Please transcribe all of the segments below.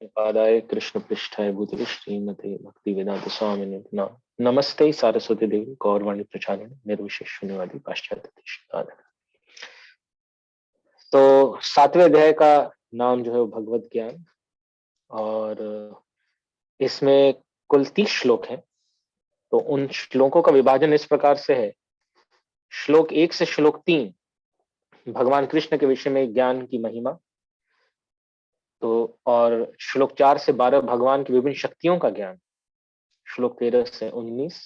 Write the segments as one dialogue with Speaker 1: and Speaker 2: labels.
Speaker 1: पादाय कृष्ण पृष्ठाय भूतले श्रीमते भक्ति वेदांत स्वामिने नमः। नमस्ते सारस्वती देवी गौरवाणी प्रचारिणे निर्विशेष शून्यवादी पाश्चात्य देश। तो सातवें अध्याय का नाम जो है वो भगवत ज्ञान, और इसमें कुल 30 श्लोक हैं। तो उन श्लोकों का विभाजन इस प्रकार से है। श्लोक 1 से श्लोक 3 भगवान कृष्ण के विषय में ज्ञान की महिमा, तो और श्लोक 4 से 12 भगवान की विभिन्न शक्तियों का ज्ञान, श्लोक 13 से 19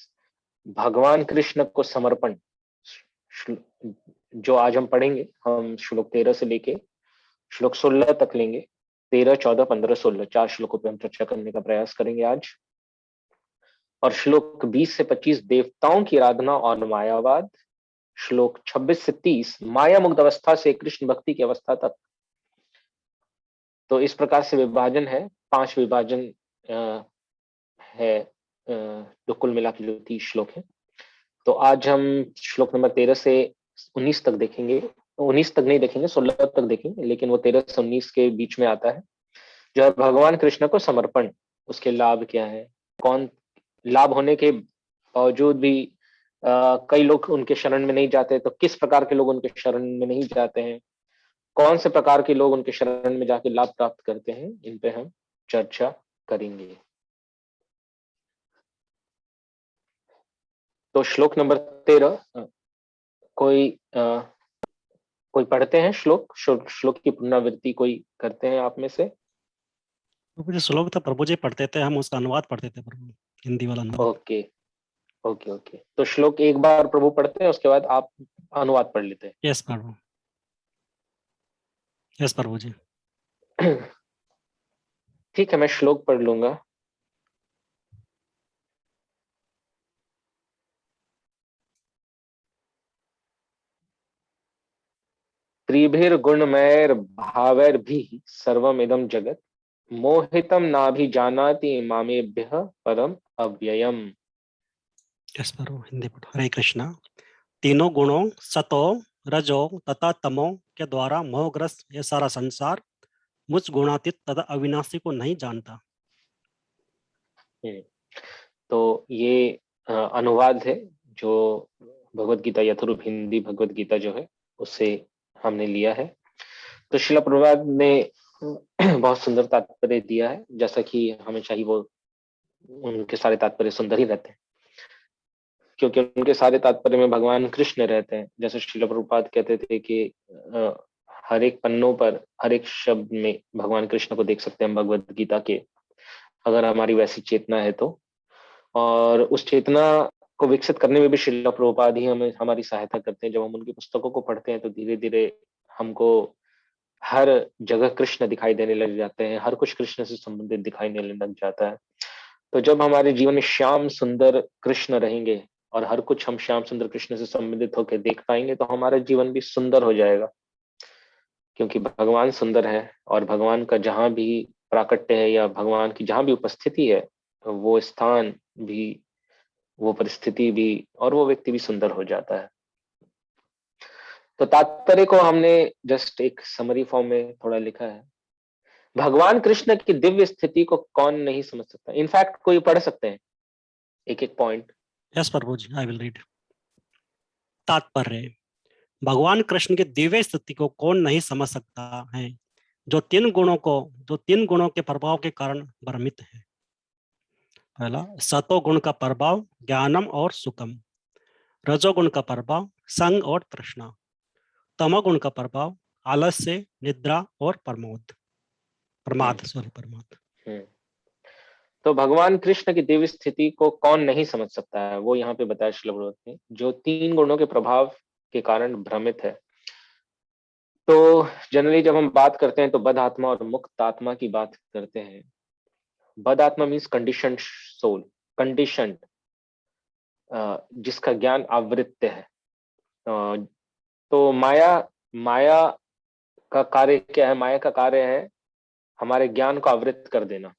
Speaker 1: भगवान कृष्ण को समर्पण, जो आज हम पढ़ेंगे, हम श्लोक 13 से लेके श्लोक 16 तक लेंगे। 13, 14, 15, 16 4 श्लोकों पे हम चर्चा करने का प्रयास करेंगे आज। और श्लोक 20 से 25 देवताओं की आराधना और मायावाद, श्लोक 26 से 30 माया मुक्त अवस्था से कृष्ण भक्ति की अवस्था तक। तो इस प्रकार से विभाजन है, 5 विभाजन है, जो कुल मिला के जो 30 श्लोक है। तो आज हम श्लोक नंबर 13 से 19 तक देखेंगे। 19 तक नहीं देखेंगे, 16 तक देखेंगे, लेकिन वो 13 से 19 के बीच में आता है, जो है भगवान कृष्ण को समर्पण। उसके लाभ क्या है, कौन लाभ होने के बावजूद भी कई लोग उनके शरण में नहीं जाते, तो किस प्रकार के लोग उनके शरण में नहीं जाते हैं, कौन से प्रकार के लोग उनके शरण में जाके लाभ प्राप्त करते हैं, इन पे हम चर्चा करेंगे। तो श्लोक नंबर 13 कोई पढ़ते हैं श्लोक की पुनरावृत्ति कोई करते हैं आप में से?
Speaker 2: प्रभु जी श्लोक तो प्रभु जी पढ़ते थे, हम उसका अनुवाद पढ़ते थे प्रभु, हिंदी वाला अनुवाद।
Speaker 1: ओके ओके ओके, तो श्लोक एक बार प्रभु पढ़ते हैं, उसके बाद आप अनुवाद पढ़ लेते हैं।
Speaker 2: यस प्रभु, यस प्रभु जी।
Speaker 1: ठीक है, मैं श्लोक पढ़ लूंगा। त्रिभिर्गुणमैर भावैर्भिः सर्वमिदं जगत् मोहितं नाभिजानाति मामेभ्यः परम अव्ययम्।
Speaker 2: यस प्रभु, हिंदी पढ़ो। हरे कृष्णा। तीनों गुणों सतो रजो तथा तमो के द्वारा मोहग्रस्त ये सारा संसार मुझ गुणातीत तथा अविनाशी को नहीं जानता।
Speaker 1: तो ये अनुवाद है जो भगवत गीता यथारूप हिंदी भगवत गीता जो है उससे हमने लिया है। तो श्रील प्रभुपाद ने बहुत सुंदर तात्पर्य दिया है, जैसा कि हमेशा ही वो उनके सारे तात्पर्य सुंदर ही रहते हैं, क्योंकि उनके सारे तात्पर्य में भगवान कृष्ण रहते हैं। जैसे श्रील प्रभुपाद कहते थे कि हर एक पन्नों पर, हर एक शब्द में भगवान कृष्ण को देख सकते हैं भगवत गीता के, अगर हमारी वैसी चेतना है तो। और उस चेतना को विकसित करने में भी श्रील प्रभुपाद ही हमें हमारी सहायता करते हैं। जब हम उनकी पुस्तकों को पढ़ते हैं तो धीरे धीरे हमको हर जगह कृष्ण दिखाई देने लग जाते हैं, हर कुछ कृष्ण से संबंधित दिखाई देने लग जाता है। तो जब हमारे जीवन में श्याम सुंदर कृष्ण रहेंगे और हर कुछ हम श्याम सुंदर कृष्ण से संबंधित होकर देख पाएंगे, तो हमारा जीवन भी सुंदर हो जाएगा, क्योंकि भगवान सुंदर है और भगवान का जहां भी प्राकट्य है या भगवान की जहां भी उपस्थिति है, तो वो स्थान भी, वो परिस्थिति भी और वो व्यक्ति भी सुंदर हो जाता है। तो तात्पर्य को हमने जस्ट एक समरी फॉर्म में थोड़ा लिखा है। भगवान कृष्ण की दिव्य स्थिति को कौन नहीं समझ सकता। इनफैक्ट कोई पढ़ सकते हैं एक एक point.
Speaker 2: Yes Prabhu ji, I will read. तात्पर्य। भगवान कृष्ण की दिव्य स्थिति को कौन नहीं समझ सकता है, जो तीन गुणों के प्रभाव के कारण भ्रमित है। पहला, सतोगुण का प्रभाव ज्ञानम और सुखम, रजोगुण का प्रभाव संग और तृष्णा, तमोगुण का प्रभाव आलस्य, निद्रा और प्रमाद।
Speaker 1: तो भगवान कृष्ण की दिव्य स्थिति को कौन नहीं समझ सकता है, वो यहाँ पे बताया श्रील प्रभुपाद ने, जो 3 गुणों के प्रभाव के कारण भ्रमित है। तो जनरली जब हम बात करते हैं तो बद आत्मा और मुक्त आत्मा की बात करते हैं। बद आत्मा मीन्स कंडीशनड सोल, कंडीशनड, जिसका ज्ञान आवृत्त है। तो माया का कार्य क्या है? माया का कार्य है हमारे ज्ञान को आवृत्त कर देना।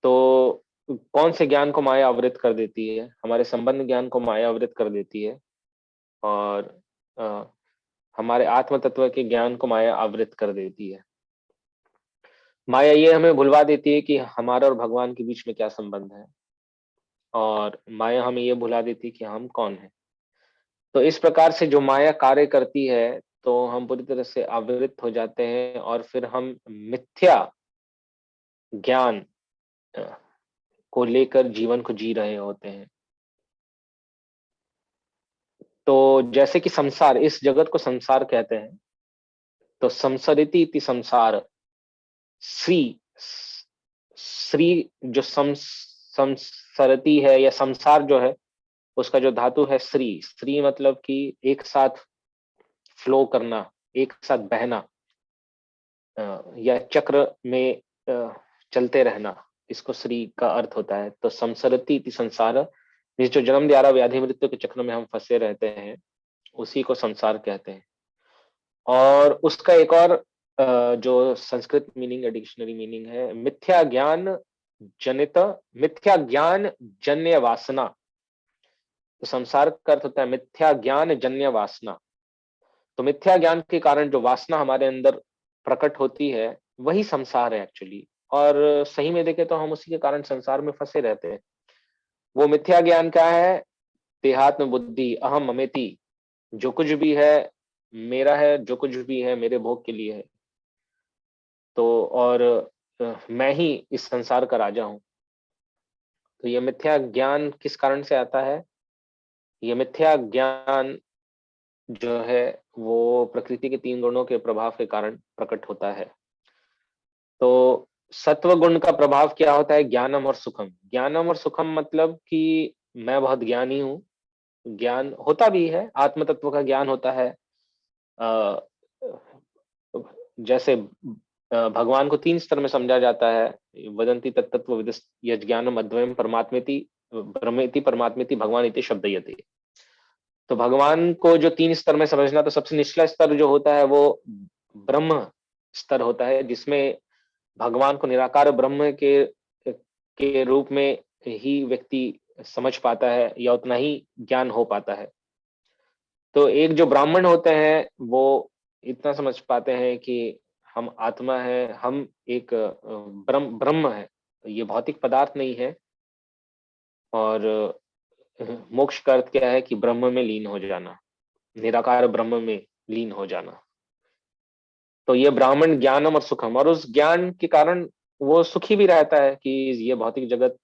Speaker 1: तो कौन से ज्ञान को माया आवृत कर देती है? हमारे संबंध ज्ञान को माया आवृत कर देती है, और हमारे आत्म तत्व के ज्ञान को माया आवृत कर देती है। माया ये हमें भुलवा देती है कि हमारा और भगवान के बीच में क्या संबंध है, और माया हमें ये भुला देती है कि हम कौन है। तो इस प्रकार से जो माया कार्य करती है, तो हम पूरी तरह से आवृत हो जाते हैं, और फिर हम मिथ्या ज्ञान अ, को लेकर जीवन को जी रहे होते हैं। तो जैसे कि संसार, इस जगत को संसार कहते हैं, तो संसरिति इति संसार, श्री श्री जो संसरती है, या संसार जो है, उसका जो धातु है श्री, श्री मतलब कि एक साथ फ्लो करना, एक साथ बहना, या चक्र में चलते रहना, इसको श्री का अर्थ होता है। तो संसरती इति संसार, इस जो जन्म जरा व्याधि मृत्यु के चक्र में हम फंसे रहते हैं, उसी को संसार कहते हैं। और उसका एक और जो संस्कृत मीनिंग या डिक्शनरी मीनिंग है, मिथ्या ज्ञान जनित, मिथ्या ज्ञान जन्य वासना। तो संसार का अर्थ होता है मिथ्या ज्ञान जन्य वासना। तो मिथ्या ज्ञान के कारण जो वासना हमारे अंदर प्रकट होती है, वही संसार है एक्चुअली। और सही में देखें तो हम उसी के कारण संसार में फंसे रहते हैं। वो मिथ्या ज्ञान क्या है? देहात्म बुद्धि, अहम ममेति, जो कुछ भी है मेरा है, जो कुछ भी है मेरे भोग के लिए है। तो और मैं ही इस संसार का राजा हूं। तो ये मिथ्या ज्ञान किस कारण से आता है? ये मिथ्या ज्ञान जो है वो प्रकृति के 3 गुणों के प्रभाव के कारण प्रकट होता है। तो सत्व गुण का प्रभाव क्या होता है? ज्ञानम और सुखम। ज्ञानम और सुखम मतलब कि मैं बहुत ज्ञानी हूँ, ज्ञान होता भी है, आत्म तत्व का ज्ञान होता है। अ, जैसे भगवान को 3 स्तर में समझा जाता है। वदंती तत्त्व यज्ञानम अद्वयम परमात्मेति ब्रह्मेति परमात्मेति भगवान इति शब्दयते। तो भगवान को जो 3 स्तर में समझना, तो सबसे निचला स्तर जो होता है वो ब्रह्म स्तर होता है, जिसमें भगवान को निराकार ब्रह्म के रूप में ही व्यक्ति समझ पाता है, या उतना ही ज्ञान हो पाता है। तो एक जो ब्राह्मण होते हैं वो इतना समझ पाते हैं कि हम आत्मा है, हम एक ब्रह्म ब्रह्म है, ये भौतिक पदार्थ नहीं है। और मोक्ष का अर्थ क्या है? कि ब्रह्म में लीन हो जाना, निराकार ब्रह्म में लीन हो जाना। तो ये ब्राह्मण ज्ञानम और सुखम, और उस ज्ञान के कारण वो सुखी भी रहता है कि ये भौतिक जगत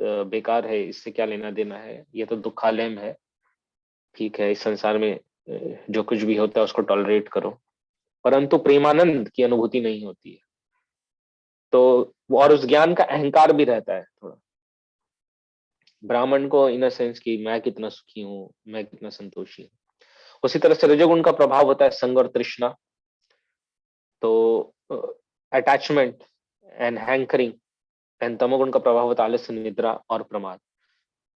Speaker 1: बेकार है, इससे क्या लेना देना है, ये तो दुखालयम है। ठीक है, इस संसार में जो कुछ भी होता है उसको टॉलरेट करो, परंतु प्रेमानंद की अनुभूति नहीं होती है। तो और उस ज्ञान का अहंकार भी रहता है थोड़ा ब्राह्मण को, इन अ सेंस कि मैं कितना सुखी हूँ, मैं कितना संतोषी हूँ। उसी तरह से रजोगुण का प्रभाव होता है संग और तृष्णा। तो अटैचमेंट एंड हैंकरिंग। एंड तमोगुण का प्रभाव होता है आलस्य, निद्रा और प्रमाद।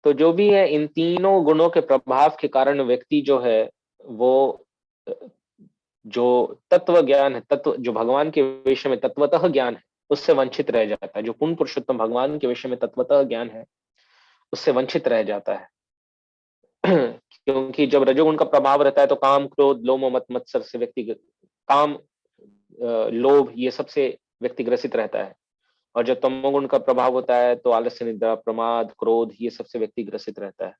Speaker 1: तो जो भी है, इन तीनों गुणों के प्रभाव के कारण व्यक्ति जो है वो जो तत्व ज्ञान है, तत्व जो भगवान के विषय में तत्वतः ज्ञान है, उससे वंचित रह जाता है। जो पूर्ण पुरुषोत्तम भगवान के विषय में तत्वतः ज्ञान है, उससे वंचित रह जाता है। क्योंकि जब रजोगुण का प्रभाव रहता है तो काम, क्रोध, लोभ, मत, मत्सर से व्यक्ति काम, लोभ, ये सबसे व्यक्ति ग्रसित रहता है। और जब तमोगुण का प्रभाव होता है तो आलस्य, निद्रा, प्रमाद, क्रोध, ये सबसे व्यक्ति ग्रसित रहता है।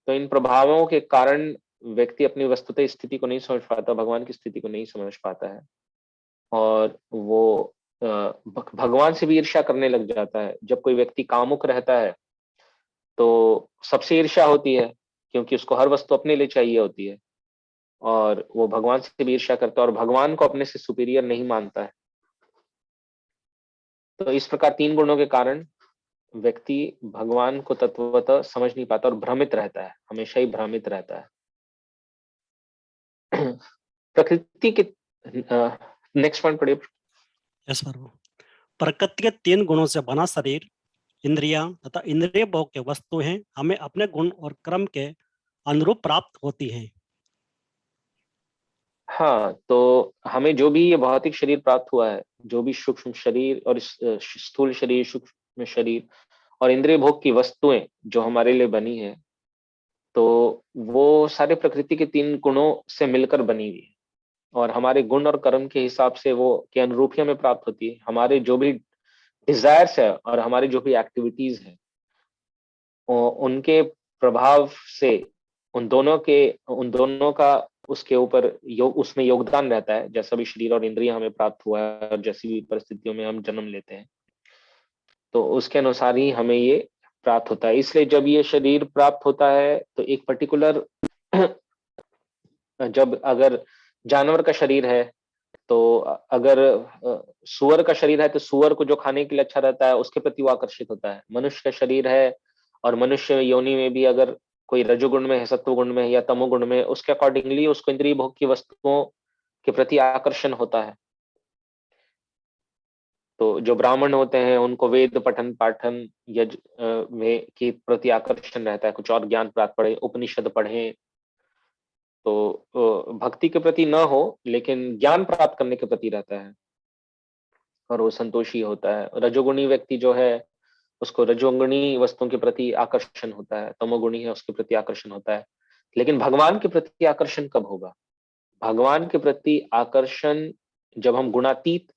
Speaker 1: तो इन प्रभावों के कारण व्यक्ति अपनी वस्तुतः स्थिति को नहीं समझ पाता, भगवान की स्थिति को नहीं समझ पाता है, और वो भगवान से भी ईर्ष्या करने लग जाता है। जब कोई व्यक्ति कामुक रहता है तो सबसे ईर्ष्या होती है, क्योंकि उसको हर वस्तु अपने लिए चाहिए होती है, और वो भगवान से भी ईर्ष्या करता है, और भगवान को अपने से सुपीरियर नहीं मानता है। तो इस प्रकार 3 गुणों के कारण व्यक्ति भगवान को तत्वतः समझ नहीं पाता, और भ्रमित रहता है, हमेशा ही भ्रमित रहता है। प्रकृति के नेक्स्ट पॉइंट पढ़िए।
Speaker 2: यस प्रभु। प्रकृति के 3 गुणों से बना शरीर, इंद्रियां तथा इंद्रिय भोग के वस्तु हैं, हमें अपने गुण और क्रम के अनुरूप प्राप्त होती हैं।
Speaker 1: हाँ, तो हमें जो भी ये भौतिक शरीर प्राप्त हुआ है, जो भी सूक्ष्म शरीर और स्थूल शरीर, सूक्ष्म शरीर और इंद्रिय भोग की वस्तुएं जो हमारे लिए बनी है, तो वो सारे प्रकृति के 3 गुणों से मिलकर बनी हुई है। और हमारे गुण और कर्म के हिसाब से वो के अनुरूप ही हमें प्राप्त होती है। हमारे जो भी डिजायर्स है और हमारी जो भी एक्टिविटीज है, उनके प्रभाव से उन दोनों का उसके ऊपर उसमें योगदान रहता है। जैसा भी शरीर और इंद्रिय हमें प्राप्त हुआ है और जैसी भी परिस्थितियों में हम जन्म लेते हैं, तो उसके अनुसार ही हमें ये प्राप्त होता है। इसलिए जब ये शरीर प्राप्त होता है तो एक पर्टिकुलर जब अगर जानवर का शरीर है, तो अगर सुअर का शरीर है तो सुअर को जो खाने के लिए अच्छा रहता है उसके प्रति वो आकर्षित होता है। मनुष्य का शरीर है और मनुष्य योनि में भी अगर कोई रजोगुण में है, सत्वगुण में है या तमोगुण में, उसके अकॉर्डिंगली उसको इंद्रिय भोग की वस्तुओं के प्रति आकर्षण होता है। तो जो ब्राह्मण होते हैं उनको वेद पठन पाठन यज में के प्रति आकर्षण रहता है, कुछ और ज्ञान प्राप्त पढ़े, उपनिषद पढ़े, तो भक्ति के प्रति न हो लेकिन ज्ञान प्राप्त करने के प्रति रहता है और वो संतोषी होता है। रजोगुणी व्यक्ति जो है उसको रजोगुणी वस्तुओं के प्रति आकर्षण होता है, तमोगुणी है उसके प्रति आकर्षण होता है। लेकिन भगवान के प्रति आकर्षण कब होगा? भगवान के प्रति आकर्षण जब हम गुणातीत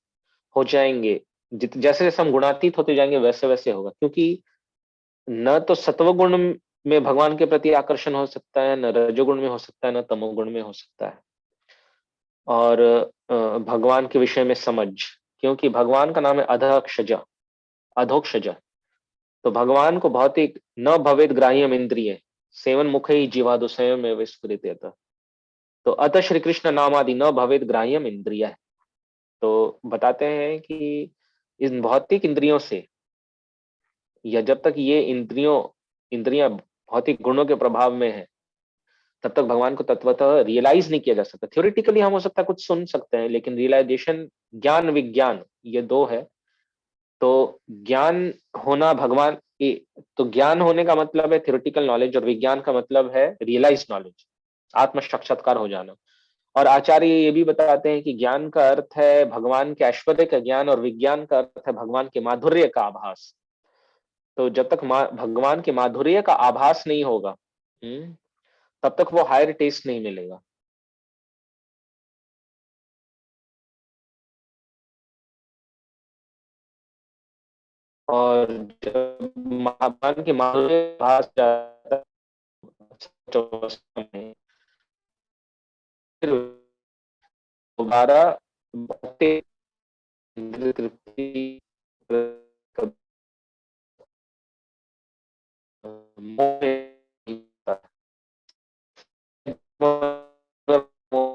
Speaker 1: हो जाएंगे। जैसे जैसे हम गुणातीत होते जाएंगे वैसे वैसे होगा, क्योंकि न तो सत्वगुण में भगवान के प्रति आकर्षण हो सकता है, न रजोगुण में हो सकता है, न तमोगुण में हो सकता है। और भगवान के विषय में समझ, क्योंकि भगवान का नाम है अधोक्षज, अधोक्षज। तो भगवान को भौतिक न भवेद ग्राह्यम इंद्रिय सेवन मुखे ही जीवादो स्वयं में विस्फुरित। तो अतः श्री कृष्ण नाम आदि न भवेद ग्राह्यम इंद्रिय। तो बताते हैं कि इन भौतिक इंद्रियों से, या जब तक ये इंद्रियां भौतिक गुणों के प्रभाव में है, तब तक भगवान को तत्वतः रियलाइज नहीं किया जा सकता। थ्योरेटिकली हम हो सकता है कुछ सुन सकते हैं, लेकिन रियलाइजेशन, ज्ञान विज्ञान ये दो है। तो ज्ञान होना भगवान की, तो ज्ञान होने का मतलब है थ्योरेटिकल नॉलेज और विज्ञान का मतलब है रियलाइज नॉलेज, आत्म साक्षात्कार हो जाना। और आचार्य ये भी बताते हैं कि ज्ञान का अर्थ है भगवान के ऐश्वर्य का ज्ञान और विज्ञान का अर्थ है भगवान के माधुर्य का आभास। तो जब तक भगवान के माधुर्य का आभास नहीं होगा, तब तक वो हायर टेस्ट नहीं मिलेगा। और जब भगवान के माधुर्य का आभास जाता है, में फिर दोबारा भौतिक तृप्ति मोह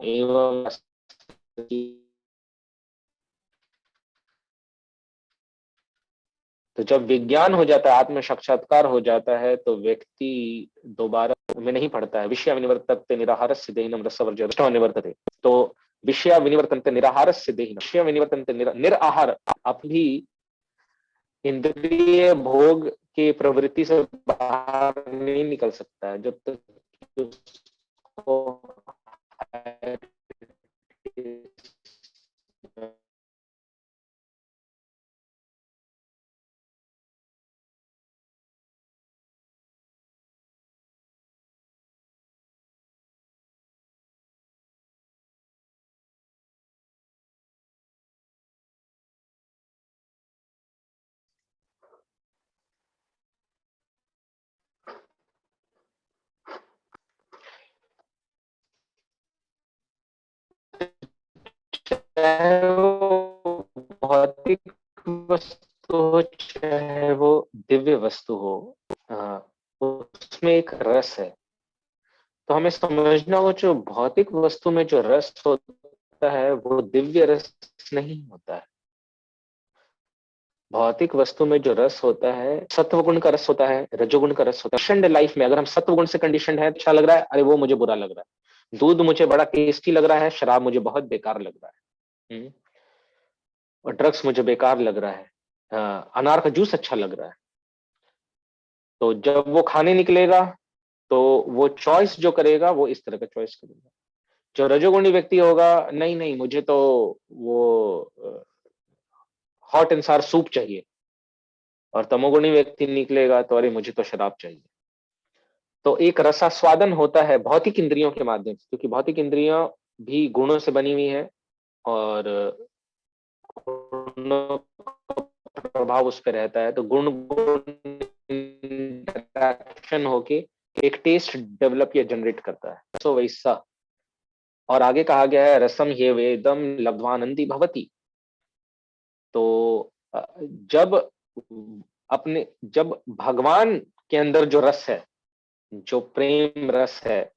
Speaker 1: एवं तो जब विज्ञान हो जाता है, आत्म साक्षात्कार हो जाता है, तो व्यक्ति दोबारा में नहीं पढ़ता है। विषय विनिवर्तन्ते निराहारस्य देहिनम रसवर्ज्य निवर्तते। तो विषय विनिवर्तन्ते निराहारस्य देहिनम, विषय विनिवर्तन्ते निराहार, आप भी इंद्रिय भोग के प्रवृत्ति से बाहर नहीं निकल सकता है जब तक उसको चाहे वो भौतिक वस्तु हो चाहे वो दिव्य वस्तु हो, उसमें एक रस है। तो हमें समझना हो, जो भौतिक वस्तु में जो रस होता है वो दिव्य रस नहीं होता है। भौतिक वस्तु में जो रस होता है सत्वगुण का रस होता है, रजोगुण का रस होता है। कंडीशनड लाइफ में अगर हम सत्वगुण से कंडीशनड है, अच्छा लग रहा है, अरे वो मुझे बुरा लग रहा है। दूध मुझे बड़ा टेस्टी लग रहा है, शराब मुझे बहुत बेकार लग रहा है। और ड्रग्स मुझे बेकार लग रहा है, अनार का जूस अच्छा लग रहा है। तो जब वो खाने निकलेगा तो वो चॉइस जो करेगा वो इस तरह का चॉइस करेगा। जो रजोगुणी व्यक्ति होगा, नहीं नहीं मुझे तो वो हॉट एंड सार सूप चाहिए। और तमोगुणी व्यक्ति निकलेगा तो अरे मुझे तो शराब चाहिए। तो एक रसास्वादन होता है भौतिक इंद्रियों के माध्यम से, क्योंकि भौतिक इंद्रियों भी गुणों से बनी हुई है और गुणों का प्रभाव उस पर रहता है, तो गुण इंटरेक्शन होके एक टेस्ट डेवलप या जनरेट करता है। सो वैसा, और आगे कहा गया है रसम ये वेदम लब्ध्वानंदी भवति। तो जब अपने जब भगवान के अंदर जो रस है, जो प्रेम रस है,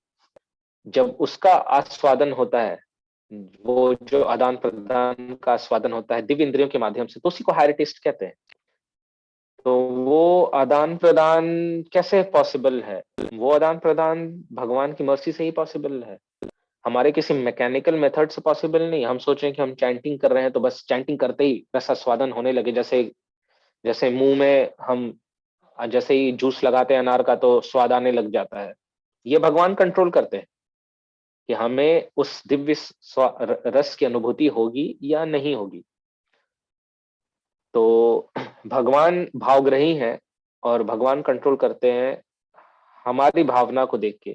Speaker 1: जब उसका आस्वादन होता है, वो जो आदान प्रदान का आस्वादन होता है दिव्य इंद्रियों के माध्यम से, तो उसी को हायर टेस्ट कहते हैं। तो वो आदान प्रदान कैसे पॉसिबल है? वो आदान प्रदान भगवान की मर्सी से ही पॉसिबल है, हमारे किसी मैकेनिकल मेथड से पॉसिबल नहीं। हम सोच रहे हैं कि हम चैंटिंग कर रहे हैं तो बस चैंटिंग करते ही रस आस्वादन होने लगे, जैसे जैसे मुंह में हम जैसे ही जूस लगाते हैं अनार का तो स्वाद आने लग जाता है। ये भगवान कंट्रोल करते हैं कि हमें उस दिव्य रस की अनुभूति होगी या नहीं होगी। तो भगवान भावग्रही हैं और भगवान कंट्रोल करते हैं हमारी भावना को देख के,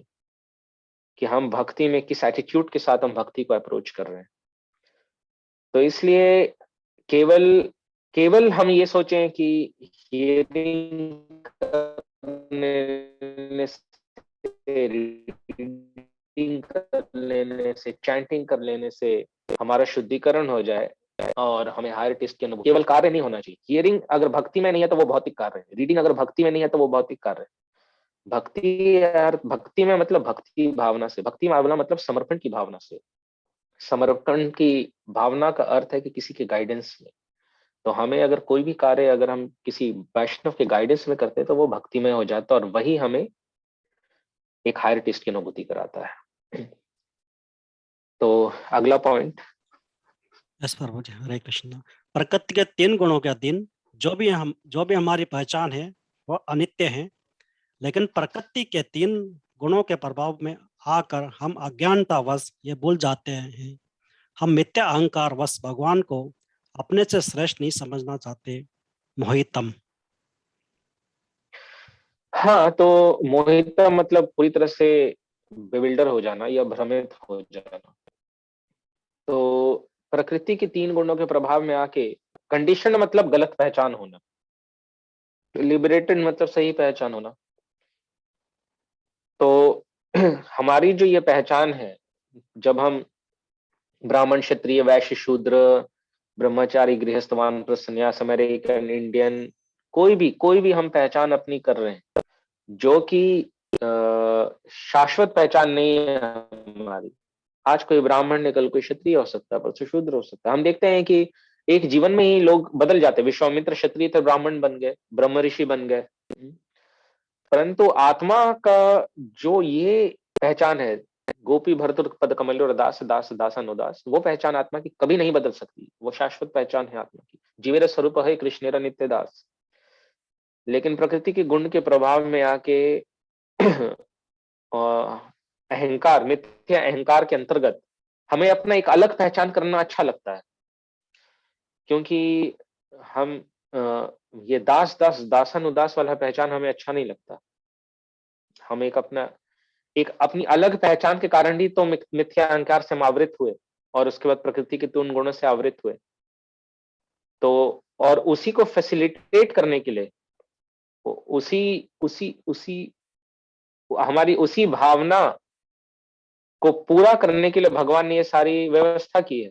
Speaker 1: कि हम भक्ति में किस एटीट्यूड के साथ हम भक्ति को अप्रोच कर रहे हैं। तो इसलिए केवल केवल हम ये सोचें कि हियरिंग करने से, रीडिंग कर लेने से, चैंटिंग कर लेने से हमारा शुद्धिकरण हो जाए और हमें हायर टेस्ट की अनुभूति, केवल कार्य नहीं होना चाहिए। हियरिंग अगर भक्ति में नहीं है तो वो भौतिक कार्य है, रीडिंग अगर भक्ति में नहीं है तो वो भौतिक कार्य है। भक्ति यार, भक्ति में मतलब भक्ति भावना से, भक्ति भावना मतलब समर्पण की भावना से। समर्पण की भावना का अर्थ है कि किसी के गाइडेंस में। तो हमें अगर कोई भी कार्य अगर हम किसी वैष्णव के गाइडेंस में करते हैं तो वो भक्तिमय हो जाता है और वही हमें एक हायर टेस्ट की अनुभूति कराता है। तो अगला पॉइंट।
Speaker 2: यस प्रभु जी, हरे कृष्ण। प्रकृति के 3 गुणों के अधीन जो भी हमारी पहचान है वो अनित्य है, लेकिन प्रकृति के 3 गुणों के प्रभाव में आकर हम अज्ञानतावश ये भूल जाते हैं, हम मिथ्या अहंकार वश भगवान को अपने से श्रेष्ठ नहीं समझना चाहते। मोहितम।
Speaker 1: हाँ, तो मोहिता मतलब पूरी तरह से बेविल्डर हो जाना या भ्रमित हो जाना। तो प्रकृति के 3 गुणों के प्रभाव में आके, कंडीशन मतलब गलत पहचान होना, लिबरेटेड मतलब सही पहचान होना। तो हमारी जो ये पहचान है, जब हम ब्राह्मण, क्षत्रिय, वैश्य, शूद्र, ब्रह्मचारी, गृहस्थ, वानप्रस्थ, संन्यास, अमेरिकन, इंडियन, कोई भी हम पहचान अपनी कर रहे हैं जो कि शाश्वत पहचान नहीं है हमारी। आज कोई ब्राह्मण ने, कल कोई क्षत्रिय हो सकता है, परसों शूद्र हो सकता है। हम देखते हैं कि एक जीवन में ही लोग बदल जाते हैं। विश्वामित्र क्षत्रिय थे, ब्राह्मण बन गए, ब्रह्म ऋषि बन गए। परंतु आत्मा का जो ये पहचान है, गोपी भरतुर पद कमलोर दास दास दासानुदास, वो पहचान आत्मा की कभी नहीं बदल सकती। वो शाश्वत पहचान है आत्मा की। जीवेर स्वरूप है कृष्णेरा नित्य दास। लेकिन प्रकृति के गुण के प्रभाव में आके अहंकार, मिथ्या अहंकार के अंतर्गत हमें अपना एक अलग पहचान करना अच्छा लगता है, क्योंकि हम ये दास दास दासानुदास वाला पहचान हमें अच्छा नहीं लगता। हम एक अपनी अलग पहचान के कारण ही तो मिथ्या अहंकार से हम आवृत हुए और उसके बाद प्रकृति के 3 गुणों से आवृत हुए। तो और उसी को फैसिलिटेट करने के लिए, उसी उसी उसी हमारी उसी भावना को पूरा करने के लिए भगवान ने ये सारी व्यवस्था की है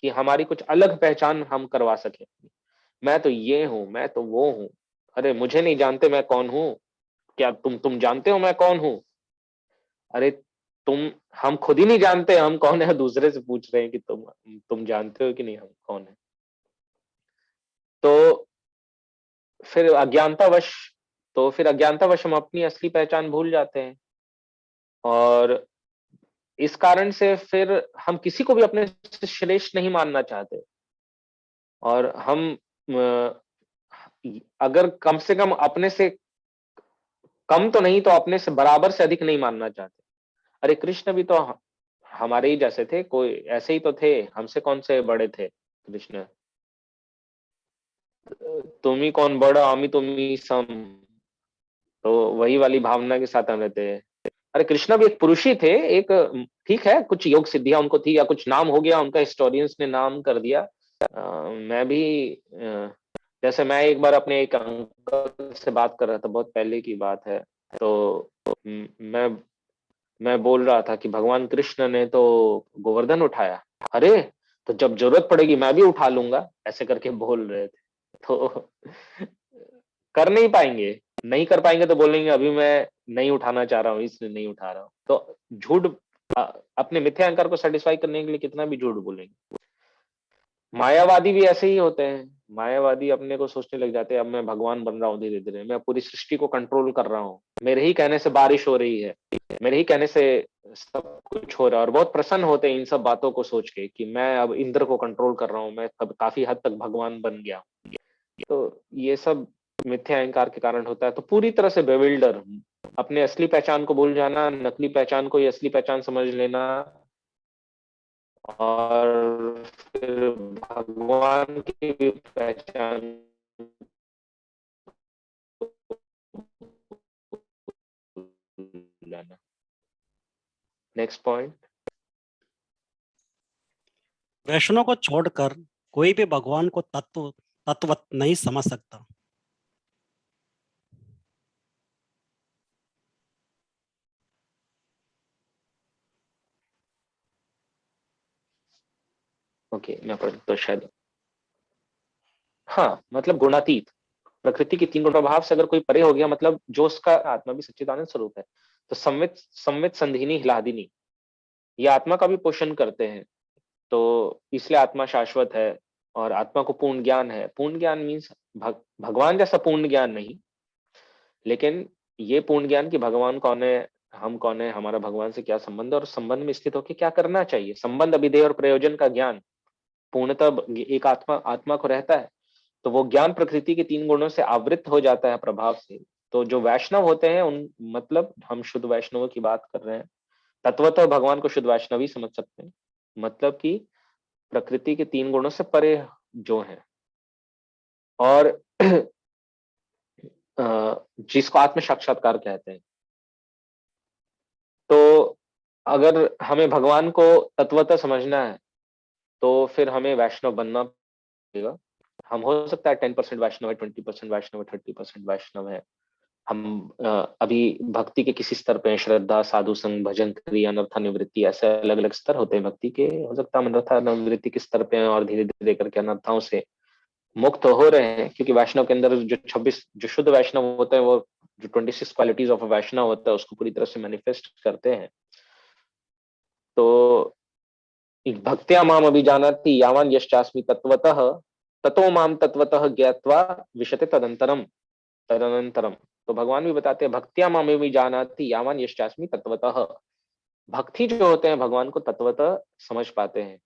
Speaker 1: कि हमारी कुछ अलग पहचान हम करवा सके। मैं तो ये हूं, मैं तो वो हूं। अरे मुझे नहीं जानते मैं कौन हूं? क्या तुम जानते हो मैं कौन हूं? अरे हम खुद ही नहीं जानते हम कौन है, दूसरे से पूछ रहे हैं कि तुम जानते हो कि नहीं हम कौन है। तो फिर अज्ञानतावश फिर अज्ञानतावश हम अपनी असली पहचान भूल जाते हैं और इस कारण से फिर हम किसी को भी अपने से श्रेष्ठ नहीं मानना चाहते और हम अगर कम से कम अपने से कम तो नहीं तो अपने से बराबर से अधिक नहीं मानना चाहते। अरे कृष्ण भी तो हमारे ही जैसे थे, कोई ऐसे ही तो थे, हमसे कौन से बड़े थे कृष्ण? तुम ही कौन बड़ा, हम ही तुम ही सम। तो वही वाली भावना के साथ हम रहते हैं। अरे कृष्णा भी एक पुरुष ही थे, एक ठीक है कुछ योग सिद्धियां उनको थी या कुछ नाम हो गया उनका, हिस्टोरियंस ने नाम कर दिया। मैं भी जैसे मैं एक बार अपने एक अंकल से बात कर रहा था, बहुत पहले की बात है, तो मैं बोल रहा था कि भगवान कृष्ण ने तो गोवर्धन उठाया, अरे तो जब जरूरत पड़ेगी मैं भी उठा लूंगा, ऐसे करके बोल रहे थे। तो कर नहीं पाएंगे, नहीं कर पाएंगे तो बोलेंगे अभी मैं नहीं उठाना चाह रहा हूँ इसलिए नहीं उठा रहा हूँ। तो झूठ अपने मिथ्या अहंकार को सेटिस्फाई करने के लिए कितना भी झूठ बोलेंगे। मायावादी भी ऐसे ही होते हैं, मायावादी अपने को सोचने लग जाते हैं अब मैं भगवान बन रहा हूँ, धीरे धीरे मैं पूरी सृष्टि को कंट्रोल कर रहा हूँ, मेरे ही कहने से बारिश हो रही है, मेरे ही कहने से सब कुछ हो रहा है, और बहुत प्रसन्न होते हैं इन सब बातों को सोच के कि मैं अब इंद्र को कंट्रोल कर रहा हूँ, मैं काफी हद तक भगवान बन गया। तो ये सब मिथ्या अहंकार के कारण होता है। तो पूरी तरह से बेविल्डर, अपने असली पहचान को भूल जाना, नकली पहचान को ही असली पहचान समझ लेना, और फिर भगवान की भी पहचान लाना। Next point.
Speaker 2: वैष्णव को छोड़कर कोई भी भगवान को तत्वत नहीं समझ सकता।
Speaker 1: ओके मैं पढ़ तो शायद, हाँ मतलब गुणातीत, प्रकृति के तीन गुण प्रभाव से अगर कोई परे हो गया, मतलब जो उसका आत्मा भी सच्चिदानंद स्वरूप है। तो संवित संवित संधिनी हिलादिनी, ये आत्मा का भी पोषण करते हैं, तो इसलिए आत्मा शाश्वत है और आत्मा को पूर्ण ज्ञान है। पूर्ण ज्ञान मीन्स भगवान जैसा पूर्ण ज्ञान नहीं, लेकिन ये पूर्ण ज्ञान कि भगवान कौन है, हम कौन है, हमारा भगवान से क्या संबंध है और संबंध में स्थित होकर क्या करना चाहिए, संबंध अभिधेय और प्रयोजन का ज्ञान पूर्णतः एक आत्मा आत्मा को रहता है। तो वो ज्ञान प्रकृति के तीन गुणों से आवृत हो जाता है प्रभाव से। तो जो वैष्णव होते हैं उन, मतलब हम शुद्ध वैष्णवों की बात कर रहे हैं, तत्वतः भगवान को शुद्ध वैष्णव ही समझ सकते हैं, मतलब कि प्रकृति के तीन गुणों से परे जो है, और जिसको आत्म साक्षात्कार कहते हैं। तो अगर हमें भगवान को तत्वतः समझना है तो फिर हमें वैष्णव बनना पड़ेगा। हम हो सकता है 10% वैष्णव है, 20% वैष्णव है, 30% वैष्णव है। हम अभी भक्ति के किसी स्तर पे, श्रद्धा, साधु संग, भजन, क्रिया, अनर्था निवृत्ति, ऐसे अलग अलग स्तर होते हैं भक्ति के। हो सकता है हम अनर्था निवृत्ति के स्तर पे हैं और धीरे धीरे करके अनर्थाओं से मुक्त हो रहे हैं, क्योंकि वैष्णव के अंदर जो 26 जो शुद्ध वैष्णव होते हैं, वो जो 26 क्वालिटीज ऑफ वैष्णव होता है उसको पूरी तरह से मैनिफेस्ट करते हैं। तो भक्त्या माम अभिजानाति यावान यश्चास्मि तत्वतः ततो माम तत्वतः ज्ञात्वा विशते तदंतरम तदनंतरम। तो भगवान भी बताते हैं भक्त्या माम अभिजानाति यावान यश्चास्मि तत्वतः, भक्ति जो होते हैं भगवान को तत्वतः समझ पाते हैं।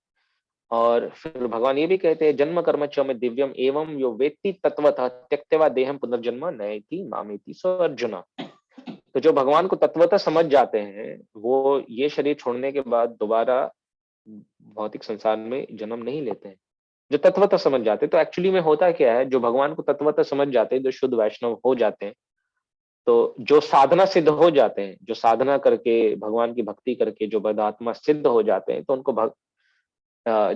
Speaker 1: और फिर भगवान ये भी कहते हैं जन्म कर्म च में दिव्यम एवं यो वेत्ति तत्वतः त्यक्त्वा देहम पुनर्जन्म नयति मामेति सो अर्जुन। तो जो भगवान को तत्वतः समझ जाते हैं वो ये शरीर छोड़ने के बाद दोबारा भौतिक संसार में जन्म नहीं लेते हैं। जो तत्वतः समझ जाते हैं, तो एक्चुअली में होता क्या है, जो भगवान को तत्वतः समझ जाते हैं, जो शुद्ध वैष्णव हो जाते हैं, तो जो साधना सिद्ध हो जाते हैं, जो साधना करके भगवान की भक्ति करके जो बदात्मा सिद्ध हो जाते हैं, तो उनको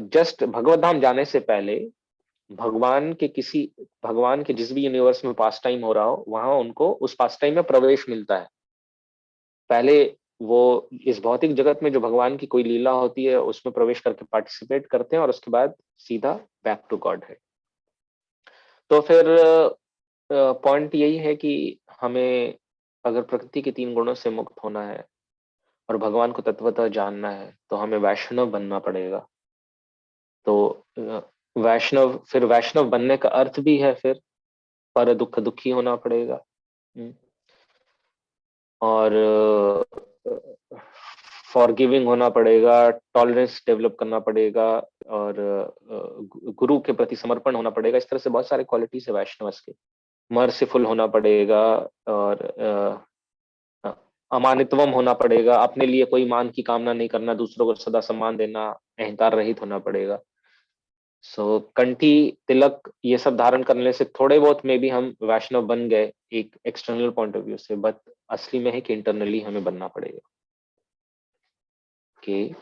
Speaker 1: जस्ट भगवत धाम जाने से पहले भगवान के जिस भी यूनिवर्स में पास टाइम हो रहा हो, वहां उनको उस पास टाइम में प्रवेश मिलता है। पहले वो इस भौतिक जगत में जो भगवान की कोई लीला होती है उसमें प्रवेश करके पार्टिसिपेट करते हैं, और उसके बाद सीधा बैक टू गॉड है। तो फिर पॉइंट यही है कि हमें अगर प्रकृति के तीन गुणों से मुक्त होना है और भगवान को तत्वतः जानना है तो हमें वैष्णव बनना पड़ेगा। तो फिर वैष्णव बनने का अर्थ भी है फिर पर दुख दुखी होना पड़ेगा। और फॉरगिविंग होना पड़ेगा, टॉलरेंस डेवलप करना पड़ेगा, और गुरु के प्रति समर्पण होना पड़ेगा। इस तरह से बहुत सारे क्वालिटीज है वैष्णवस के। मर्सीफुल होना पड़ेगा, और अमानित्वम होना पड़ेगा, अपने लिए कोई मान की कामना नहीं करना, दूसरों को सदा सम्मान देना, अहंकार रहित होना पड़ेगा। सो कंठी, तिलक ये सब धारण करने से थोड़े बहुत में भी हम वैष्णव बन गए एक एक्सटर्नल पॉइंट ऑफ व्यू से, बट असली में है कि इंटरनली हमें बनना पड़ेगा कि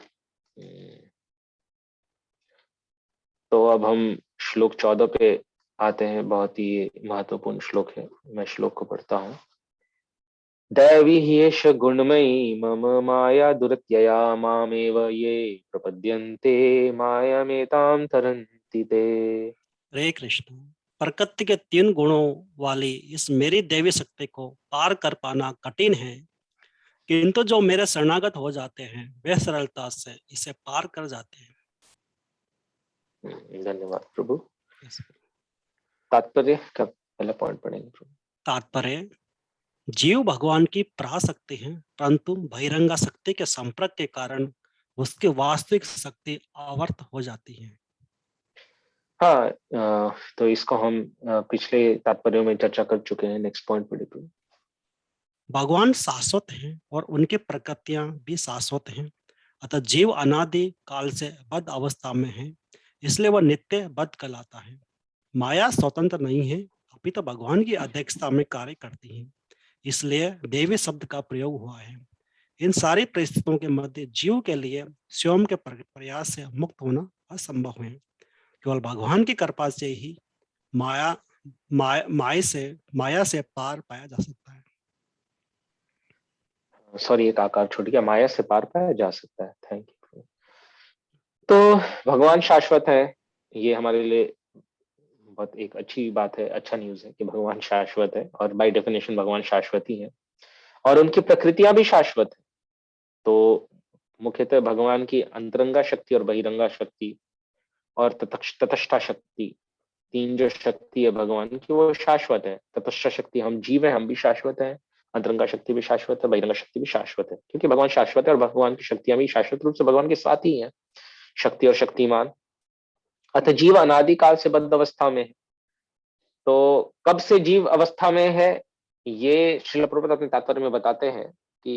Speaker 1: तो अब हम श्लोक 14 पे आते हैं। बहुत ही महत्वपूर्ण श्लोक है, मैं श्लोक को पढ़ता हूँ। दैवी ह्येष गुणमयी मम माया दुरत्यया मामेव ये प्रपद्यन्ते मायामेतां तरन्ति ते।
Speaker 2: हरे कृष्ण। प्रकृति के 3 गुणों वाली इस मेरी देवी शक्ति को पार कर पाना कठिन है, किंतु जो मेरे शरणागत हो जाते हैं वे सरलता से इसे पार कर जाते हैं।
Speaker 1: धन्यवाद प्रभु।
Speaker 2: Yes.
Speaker 1: तात्पर्य का पहला पॉइंट पढ़ेंगे प्रभु।
Speaker 2: तात्पर्य, जीव भगवान की पराशक्ति है, परंतु बहिरंगा शक्ति के संपर्क के कारण उसकी वास्तविक शक्ति आवर्त हो जाती है।
Speaker 1: हाँ, तो इसको हम पिछले तात्पर्यों में चर्चा कर चुके हैं। नेक्स्ट पॉइंट पढ़िए प्रभु।
Speaker 2: भगवान शाश्वत हैं और उनकी प्रकृतियां भी शाश्वत हैं, अतः जीव अनादि काल से बद्ध अवस्था में है, इसलिए वह नित्य बद्ध कहलाता है। माया स्वतंत्र नहीं है, अपितु भगवान की अध्यक्षता में कार्य करती है, इसलिए देवी शब्द का प्रयोग हुआ है। इन सारी परिस्थितियों के मध्य जीव के लिए स्वयं के प्रयास से मुक्त होना असंभव है। केवल भगवान की कृपा से ही माया से पार पाया जा सकता है।
Speaker 1: सॉरी, एक आकार छूट गया। माया से पार पाया जा सकता है। Thank you. तो भगवान शाश्वत है, ये हमारे लिए बहुत एक अच्छी बात है, अच्छा न्यूज है कि भगवान शाश्वत है, और बाय डेफिनेशन भगवान शाश्वत ही है, और उनकी प्रकृतियां भी शाश्वत है। तो मुख्यतः भगवान की अंतरंगा शक्ति और बहिरंगा शक्ति और तटस्था शक्ति, तीन जो शक्ति है भगवान की वो शाश्वत है। तटस्थ शक्ति हम जीव है, हम भी शाश्वत है। अंतरंगा शक्ति भी शाश्वत है, बहिरंगा शक्ति भी शाश्वत है, क्योंकि भगवान शाश्वत है और भगवान की शक्तियां भी शाश्वत रूप से भगवान के साथ ही हैं, शक्ति और शक्तिमान। अतः जीव अनादिकाल से बद्ध अवस्था में है। तो कब से जीव अवस्था में है, ये श्रील प्रभुपाद अपने तात्पर्य में बताते हैं कि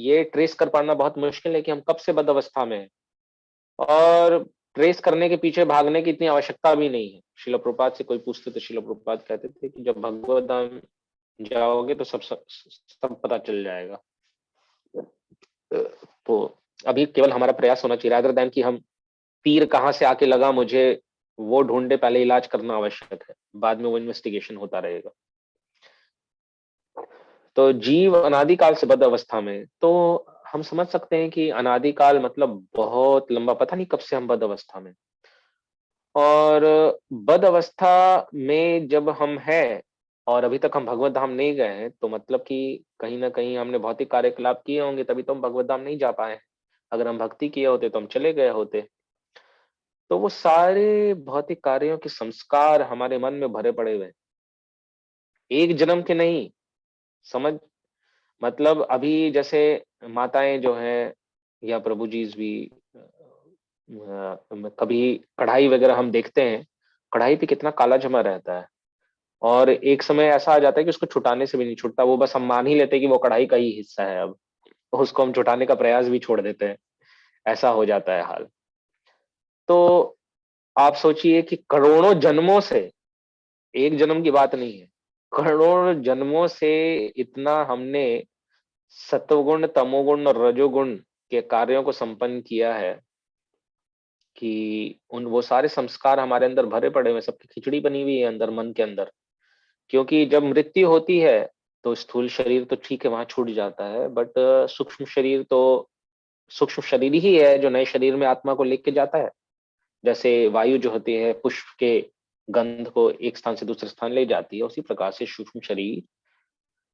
Speaker 1: ये ट्रेस कर पाना बहुत मुश्किल है कि हम कब से बद्ध अवस्था में है, और ट्रेस करने के पीछे भागने की इतनी आवश्यकता भी नहीं है। श्रील प्रभुपाद से कोई पूछते तो श्रील प्रभुपाद कहते थे कि जब भगवत धाम जाओगे तो सब पता चल जाएगा। तो अभी केवल हमारा प्रयास होना चाहिए, रादर दैन कि हम तीर कहाँ से आके लगा मुझे वो ढूंढे, पहले इलाज करना आवश्यक है, बाद में वो इन्वेस्टिगेशन होता रहेगा। तो जीव अनादिकाल से बद्ध अवस्था में, तो हम समझ सकते हैं कि अनादिकाल मतलब बहुत लंबा, पता नहीं कब से हम बद्ध अवस्था में। और बद्ध अवस्था में जब हम हैं और अभी तक हम भगवत धाम नहीं गए हैं, तो मतलब कि कहीं ना कहीं हमने भौतिक कार्यकलाप किए होंगे, तभी तो हम भगवत धाम नहीं जा पाए। अगर हम भक्ति किए होते तो हम चले गए होते। तो वो सारे भौतिक कार्यों के संस्कार हमारे मन में भरे पड़े हुए हैं, एक जन्म के नहीं। समझ, मतलब अभी जैसे माताएं जो है या प्रभु जी भी कभी कढ़ाई वगैरह हम देखते हैं, कढ़ाई पे कितना काला जमा रहता है, और एक समय ऐसा आ जाता है कि उसको छुटाने से भी नहीं छूटता। वो बस हम मान ही लेते हैं कि वो कढ़ाई का ही हिस्सा है, अब तो उसको हम छुटाने का प्रयास भी छोड़ देते हैं। ऐसा हो जाता है हाल। तो आप सोचिए कि करोड़ों जन्मों से, एक जन्म की बात नहीं है, करोड़ों जन्मों से इतना हमने सत्वगुण, तमोगुण और रजोगुण के कार्यों को संपन्न किया है कि उन वो सारे संस्कार हमारे अंदर भरे पड़े हुए, सबकी खिचड़ी बनी हुई है अंदर, मन के अंदर। क्योंकि जब मृत्यु होती है तो स्थूल शरीर तो ठीक है, वहां छूट जाता है, बट सूक्ष्म शरीर तो सूक्ष्म शरीर ही है जो नए शरीर में आत्मा को लेके जाता है। जैसे वायु जो होती है पुष्प के गंध को एक स्थान से दूसरे स्थान ले जाती है, उसी प्रकार से सूक्ष्म शरीर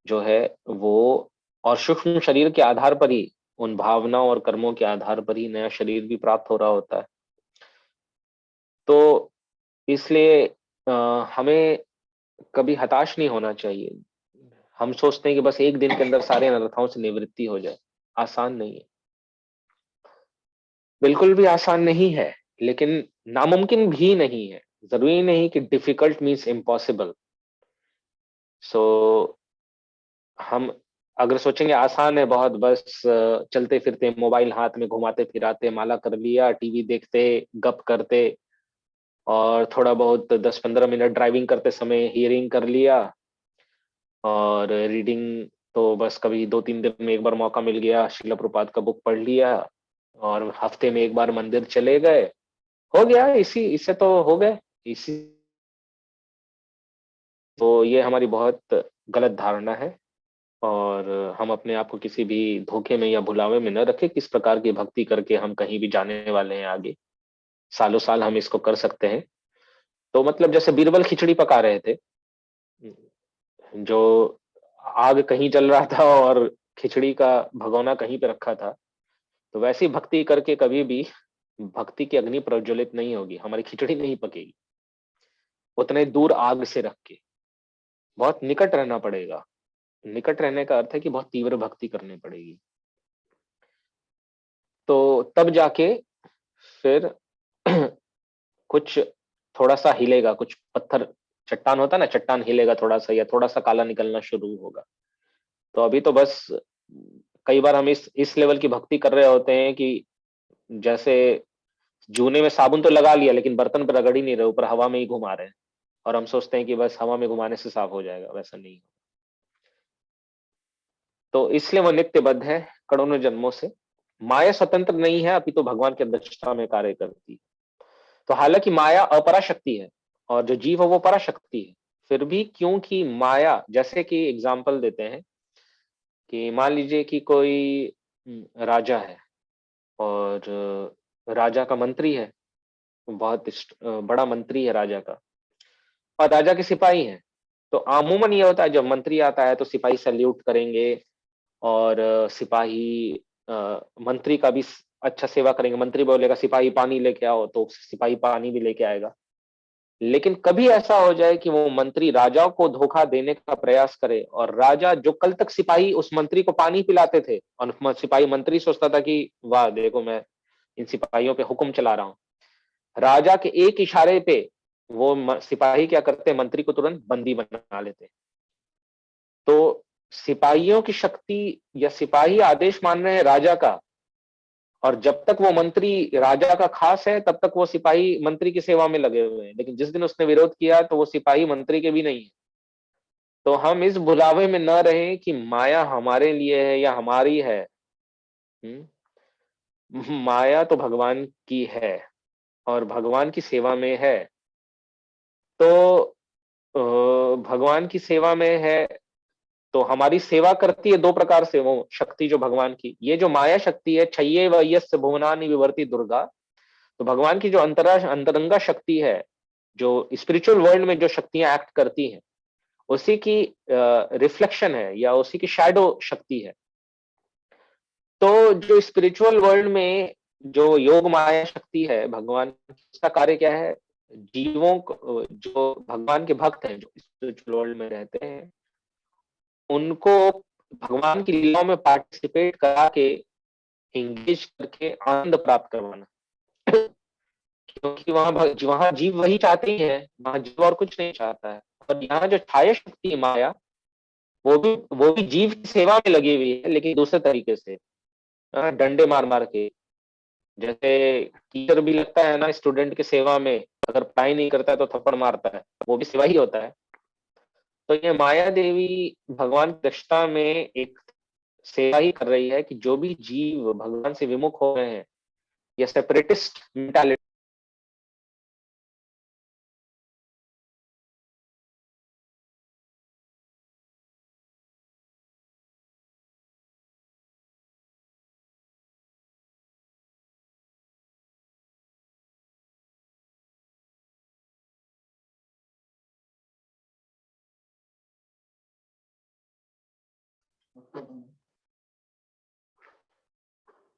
Speaker 1: जो है वो, और सूक्ष्म शरीर के आधार पर ही, उन भावनाओं और कर्मों के आधार पर ही नया शरीर भी प्राप्त हो रहा होता है। तो इसलिए हमें कभी हताश नहीं होना चाहिए। हम सोचते हैं कि बस एक दिन के अंदर सारे अनर्थों से निवृत्ति हो जाए। आसान नहीं है, बिल्कुल भी आसान नहीं है, लेकिन नामुमकिन भी नहीं है। जरूरी नहीं कि डिफिकल्ट मीन्स इम्पॉसिबल। सो हम अगर सोचेंगे आसान है बहुत, बस चलते फिरते मोबाइल हाथ में घुमाते फिराते, माला कर लिया, टीवी देखते, गप करते, और थोड़ा बहुत 10-15 मिनट ड्राइविंग करते समय हियरिंग कर लिया, और रीडिंग तो बस कभी 2-3 दिन में एक बार मौका मिल गया, शिला प्रभुपाद का बुक पढ़ लिया, और हफ्ते में एक बार मंदिर चले गए, हो गया। इसी इससे तो हो गए इसी। तो ये हमारी बहुत गलत धारणा है, और हम अपने आप को किसी भी धोखे में या भुलावे में न रखें। किस प्रकार की भक्ति करके हम कहीं भी जाने वाले हैं आगे, सालों साल हम इसको कर सकते हैं। तो मतलब जैसे बीरबल खिचड़ी पका रहे थे, जो आग कहीं जल रहा था और खिचड़ी का भगोना कहीं पे रखा था, तो वैसी भक्ति करके कभी भी भक्ति की अग्नि प्रज्वलित नहीं होगी, हमारी खिचड़ी नहीं पकेगी। उतने दूर आग से रख के बहुत निकट रहना पड़ेगा। निकट रहने का अर्थ है कि बहुत तीव्र भक्ति करनी पड़ेगी, तो तब जाके फिर कुछ थोड़ा सा हिलेगा, कुछ पत्थर, चट्टान होता है ना, चट्टान हिलेगा थोड़ा सा, या थोड़ा सा काला निकलना शुरू होगा। तो अभी तो बस कई बार हम इस लेवल की भक्ति कर रहे होते हैं कि जैसे जूने में साबुन तो लगा लिया, लेकिन बर्तन पर रगड़ ही नहीं रहे, ऊपर हवा में ही घुमा रहे हैं, और हम सोचते हैं कि बस हवा में घुमाने से साफ हो जाएगा। वैसा नहीं। तो इसलिए वो नित्यबद्ध है करोड़ों जन्मों से। माया स्वतंत्र नहीं है, अभी तो भगवान की अध्यक्षता में कार्य करती है। तो हालांकि माया अपराशक्ति है और जो जीव है वो पराशक्ति है, फिर भी क्योंकि माया, जैसे कि एग्जाम्पल देते हैं कि मान लीजिए कि कोई राजा है, और राजा का मंत्री है, बहुत बड़ा मंत्री है राजा का, और राजा के सिपाही हैं। तो अमूमन ये होता है जब मंत्री आता है तो सिपाही सल्यूट करेंगे, और सिपाही मंत्री का भी अच्छा सेवा करेंगे। मंत्री बोलेगा सिपाही पानी लेके आओ, तो सिपाही पानी भी लेके आएगा। लेकिन कभी ऐसा हो जाए कि वो मंत्री राजा को धोखा देने का प्रयास करे, और राजा, जो कल तक सिपाही उस मंत्री को पानी पिलाते थे, और सिपाही, मंत्री सोचता था कि वाह देखो मैं इन सिपाहियों पे हुक्म चला रहा हूं, राजा के एक इशारे पे वो सिपाही क्या करते, मंत्री को तुरंत बंदी बना लेते। तो सिपाहियों की शक्ति, या सिपाही आदेश मान रहे हैं राजा का, और जब तक वो मंत्री राजा का खास है तब तक वो सिपाही मंत्री की सेवा में लगे हुए हैं, लेकिन जिस दिन उसने विरोध किया तो वो सिपाही मंत्री के भी नहीं है। तो हम इस भुलावे में न रहें कि माया हमारे लिए है या हमारी है। माया तो भगवान की है, और भगवान की सेवा में है। तो भगवान की सेवा में है, तो हमारी सेवा करती है दो प्रकार से वो शक्ति जो भगवान की, ये जो माया शक्ति है, छय्ये वयस्य भुवनानि विवर्ति दुर्गा। तो भगवान की जो अंतरंगा शक्ति है, जो स्पिरिचुअल वर्ल्ड में जो शक्तियां एक्ट करती हैं, उसी की रिफ्लेक्शन है, या उसी की शैडो शक्ति है। तो जो स्पिरिचुअल वर्ल्ड में जो योग माया शक्ति है भगवान, उसका कार्य क्या है, जीवों को, जो भगवान के भक्त हैं, जो स्पिरिचुअल वर्ल्ड में रहते हैं, उनको भगवान की लीलाओं में पार्टिसिपेट करा के, एंगेज करके आनंद प्राप्त करवाना। क्योंकि वहां जीव वही चाहते ही है, वहां जीव और कुछ नहीं चाहता है। और यहाँ जो छाया शक्ति है माया, वो भी जीव की सेवा में लगी हुई है, लेकिन दूसरे तरीके से, डंडे मार मार के। जैसे टीचर भी लगता है ना स्टूडेंट की सेवा में, अगर पढ़ाई नहीं करता है तो थप्पड़ मारता है, वो भी सेवा ही होता है। तो ये माया देवी भगवान की दक्षता में एक सेवा ही कर रही है कि जो भी जीव भगवान से विमुख हो रहे हैं, या separatist mentality.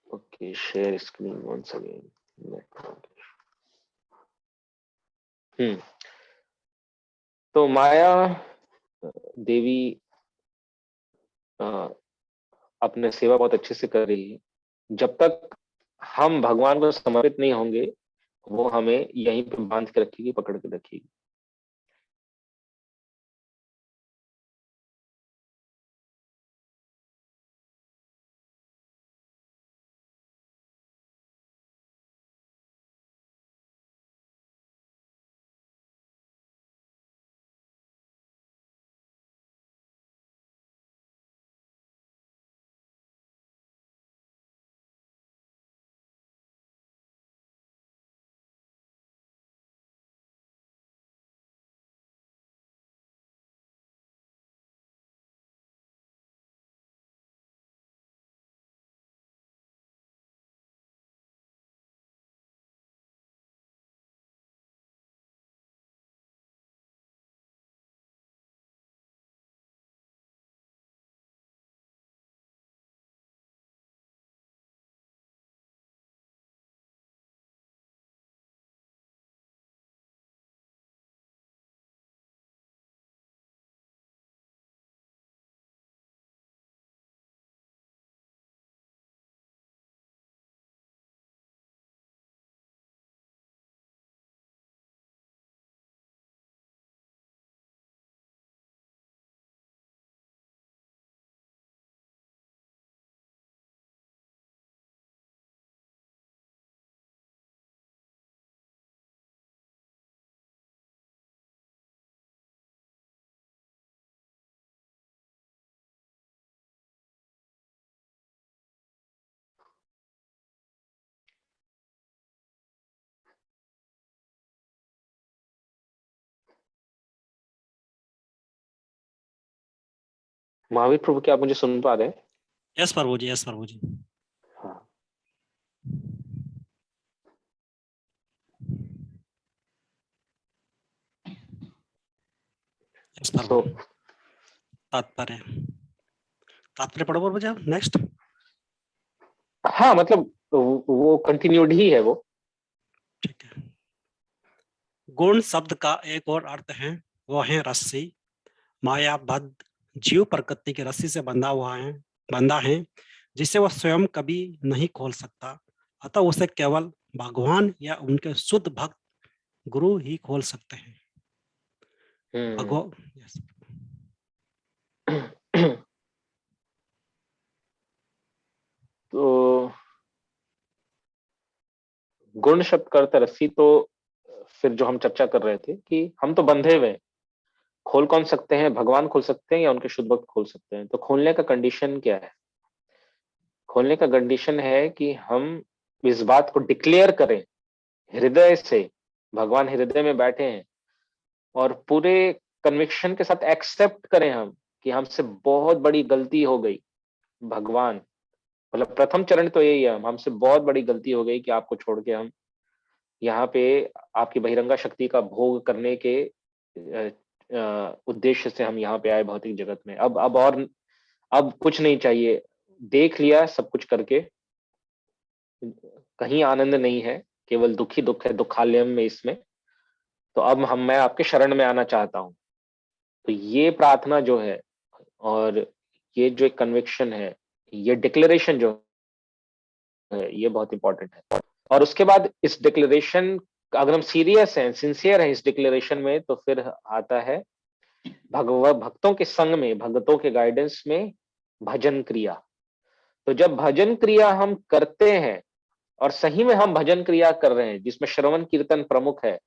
Speaker 1: Okay, share screen once again. Hmm. तो माया देवी अ, अपने सेवा बहुत अच्छे से कर रही है। जब तक हम भगवान को समर्पित नहीं होंगे, वो हमें यहीं पे बांध के रखेगी, पकड़ के रखेगी। महावीर प्रभु, क्या आप मुझे सुन पा रहे हैं?
Speaker 2: यस प्रभु जी, यस प्रभु जी।
Speaker 1: हाँ।
Speaker 2: यस प्रभु।
Speaker 1: सो
Speaker 2: तात्पर्य, तात्पर्य पढ़ो प्रभु जी आप नेक्स्ट।
Speaker 1: हाँ, मतलब वो कंटिन्यूड ही है वो।
Speaker 2: ठीक है। गुण शब्द का एक और अर्थ है, वो है रस्सी। मायाबद्ध जीव प्रकृति की रस्सी से बंधा है, जिसे वह स्वयं कभी नहीं खोल सकता। अतः उसे केवल भगवान या उनके शुद्ध भक्त गुरु ही खोल सकते हैं। भगवान, yes।
Speaker 1: तो गुण शब्द का अर्थ है रस्सी। तो फिर जो हम चर्चा कर रहे थे कि हम तो बंधे हुए हैं, खोल कौन सकते हैं? भगवान खोल सकते हैं या उनके शुद्ध भक्त खोल सकते हैं? तो खोलने का कंडीशन क्या है? खोलने का कंडीशन है कि हम इस बात को डिक्लेयर करें हृदय से, भगवान हृदय में बैठे हैं, और पूरे कन्विक्शन के साथ एक्सेप्ट करें हम कि हमसे बहुत बड़ी गलती हो गई। भगवान, मतलब प्रथम चरण तो यही है, हमसे बहुत बड़ी गलती हो गई कि आपको छोड़ के हम यहाँ पे आपकी बहिरंगा शक्ति का भोग करने के उद्देश्य से हम यहाँ पे आए भौतिक जगत में। अब कुछ नहीं चाहिए, देख लिया सब कुछ करके, कहीं आनंद नहीं है, केवल दुखी दुख है, दुखालयम में इसमें। तो अब मैं आपके शरण में आना चाहता हूँ। तो ये प्रार्थना जो है, और ये जो एक कन्विक्शन है, ये डिक्लेरेशन जो है, ये बहुत इंपॉर्टेंट है। और उसके बाद इस डिक्लेरेशन, अगर हम सीरियस हैं, सिंसियर हैं इस डिक्लेरेशन में, तो फिर आता है भक्तों के संग में, भक्तों के गाइडेंस में भजन क्रिया। तो जब भजन क्रिया हम करते हैं, और सही में हम भजन क्रिया कर रहे हैं जिसमें श्रवण कीर्तन प्रमुख है,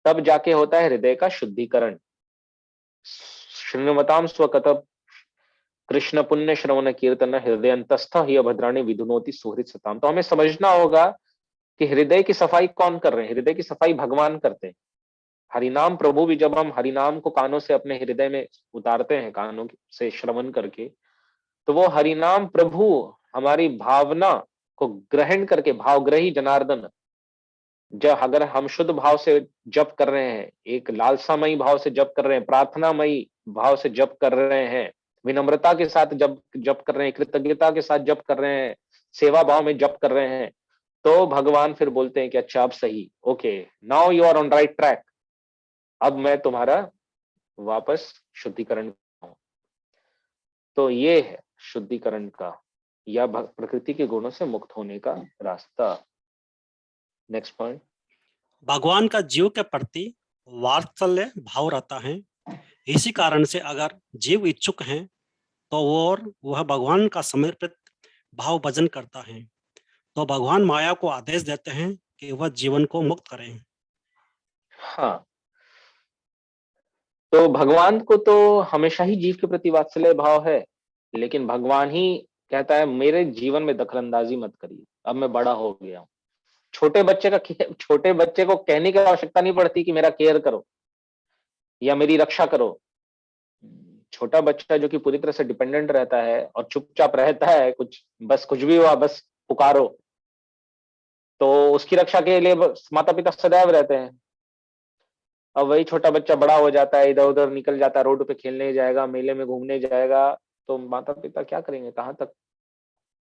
Speaker 1: तब जाके होता है हृदय का शुद्धिकरण। श्रृणवताम स्वकतः कृष्ण पुण्य श्रवण कीर्तन हृदयंतस्थ ही भद्राणी विधुनोति सुहृत सताम। तो हमें समझना होगा कि हृदय की सफाई कौन कर रहे हैं? हृदय की सफाई भगवान करते हैं। हरिनाम प्रभु भी, जब हम हरिनाम को कानों से अपने हृदय में उतारते हैं, कानों से श्रवण करके, तो वो हरिनाम प्रभु हमारी भावना को ग्रहण करके, भावग्रही जनार्दन, जब अगर हम शुद्ध भाव से जप कर रहे हैं, एक लालसामयी भाव से जप कर रहे हैं, प्रार्थनामयी भाव से जप कर रहे हैं, विनम्रता के साथ जप जप कर रहे हैं, कृतज्ञता के साथ जप कर रहे हैं, सेवा भाव में जप कर रहे हैं, तो भगवान फिर बोलते हैं कि अच्छा अब सही, okay, now you are on right track, अब मैं तुम्हारा वापस शुद्धिकरण करता हूं। तो ये है शुद्धिकरण का या प्रकृति के गुणों से मुक्त होने का रास्ता। Next point.
Speaker 2: भगवान का जीव के प्रति वात्सल्य भाव रहता है। इसी कारण से अगर जीव इच्छुक है तो वह भगवान का समर्पित भाव भजन करता है, तो भगवान माया को आदेश देते हैं कि वह जीवन को मुक्त करें।
Speaker 1: हाँ, तो भगवान को तो हमेशा ही जीव के प्रति वात्सल्य भाव है, लेकिन भगवान ही कहता है मेरे जीवन में दखलंदाजी मत करिए, अब मैं बड़ा हो गया हूं। छोटे बच्चे को कहने की आवश्यकता नहीं पड़ती कि मेरा केयर करो या मेरी रक्षा करो। छोटा बच्चा जो कि पूरी तरह से डिपेंडेंट रहता है और चुपचाप रहता है, कुछ भी हुआ बस पुकारो, तो उसकी रक्षा के लिए माता पिता सदैव रहते हैं। अब वही छोटा बच्चा बड़ा हो जाता है, इधर उधर निकल जाता है, रोड पे खेलने जाएगा, मेले में घूमने जाएगा, तो माता पिता क्या करेंगे? कहाँ तक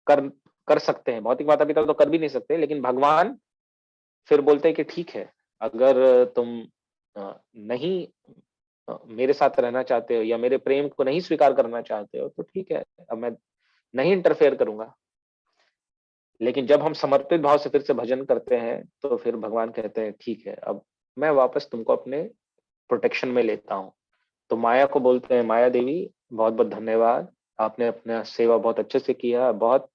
Speaker 1: कर कर सकते हैं? भौतिक माता पिता तो कर भी नहीं सकते, लेकिन भगवान फिर बोलते हैं कि ठीक है, अगर तुम नहीं मेरे साथ रहना चाहते हो या मेरे प्रेम को नहीं स्वीकार करना चाहते हो, तो ठीक है, अब मैं नहीं इंटरफेयर करूंगा। लेकिन जब हम समर्पित भाव से फिर से भजन करते हैं, तो फिर भगवान कहते हैं ठीक है, अब मैं वापस तुमको अपने प्रोटेक्शन में लेता हूँ। तो माया को बोलते हैं, माया देवी बहुत बहुत धन्यवाद, आपने अपना सेवा बहुत अच्छे से किया, बहुत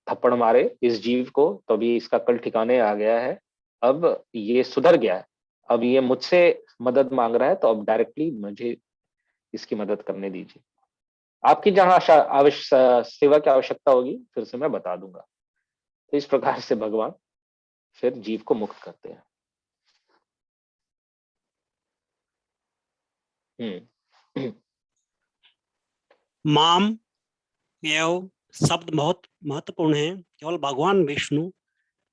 Speaker 1: थप्पड़ मारे इस जीव को, तो अभी इसका कल ठिकाने आ गया है, अब ये सुधर गया है, अब ये मुझसे मदद मांग रहा है, तो अब डायरेक्टली मुझे इसकी मदद करने दीजिए। आपकी जहां सेवा की आवश्यकता होगी फिर से मैं बता दूंगा। तो इस प्रकार से भगवान फिर जीव को मुक्त करते हैं। हम्म
Speaker 2: माम एव शब्द बहुत महत्वपूर्ण है। केवल भगवान विष्णु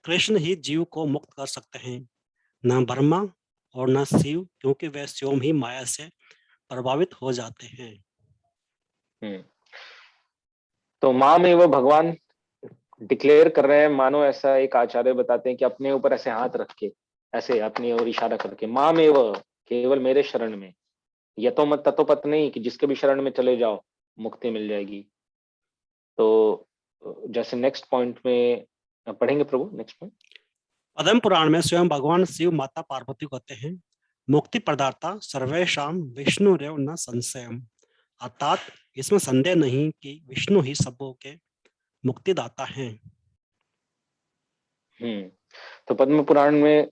Speaker 2: कृष्ण ही जीव को मुक्त कर सकते हैं, न ब्रह्मा और न शिव, क्योंकि वे स्वयं ही माया से प्रभावित हो जाते हैं।
Speaker 1: तो माँ में वो भगवान डिक्लेयर कर रहे हैं, मानो ऐसा एक आचार्य बताते हैं कि अपने ऊपर ऐसे हाथ रख के, ऐसे अपनी ओर इशारा करके, माँ में वो केवल मेरे शरण में, यतो मत ततो पत नहीं कि जिसके भी शरण में चले जाओ मुक्ति मिल जाएगी। तो जैसे नेक्स्ट पॉइंट में पढ़ेंगे प्रभु, नेक्स्ट पॉइंट।
Speaker 2: पद्म पुराण में स्वयं भगवान शिव माता पार्वती कहते हैं, मुक्ति प्रदाता सर्वेशाम विष्णु रेव न संशयम, अर्थात इसमें संदेह नहीं कि विष्णु ही सबों के मुक्तिदाता हैं।
Speaker 1: तो पद्म पुराण में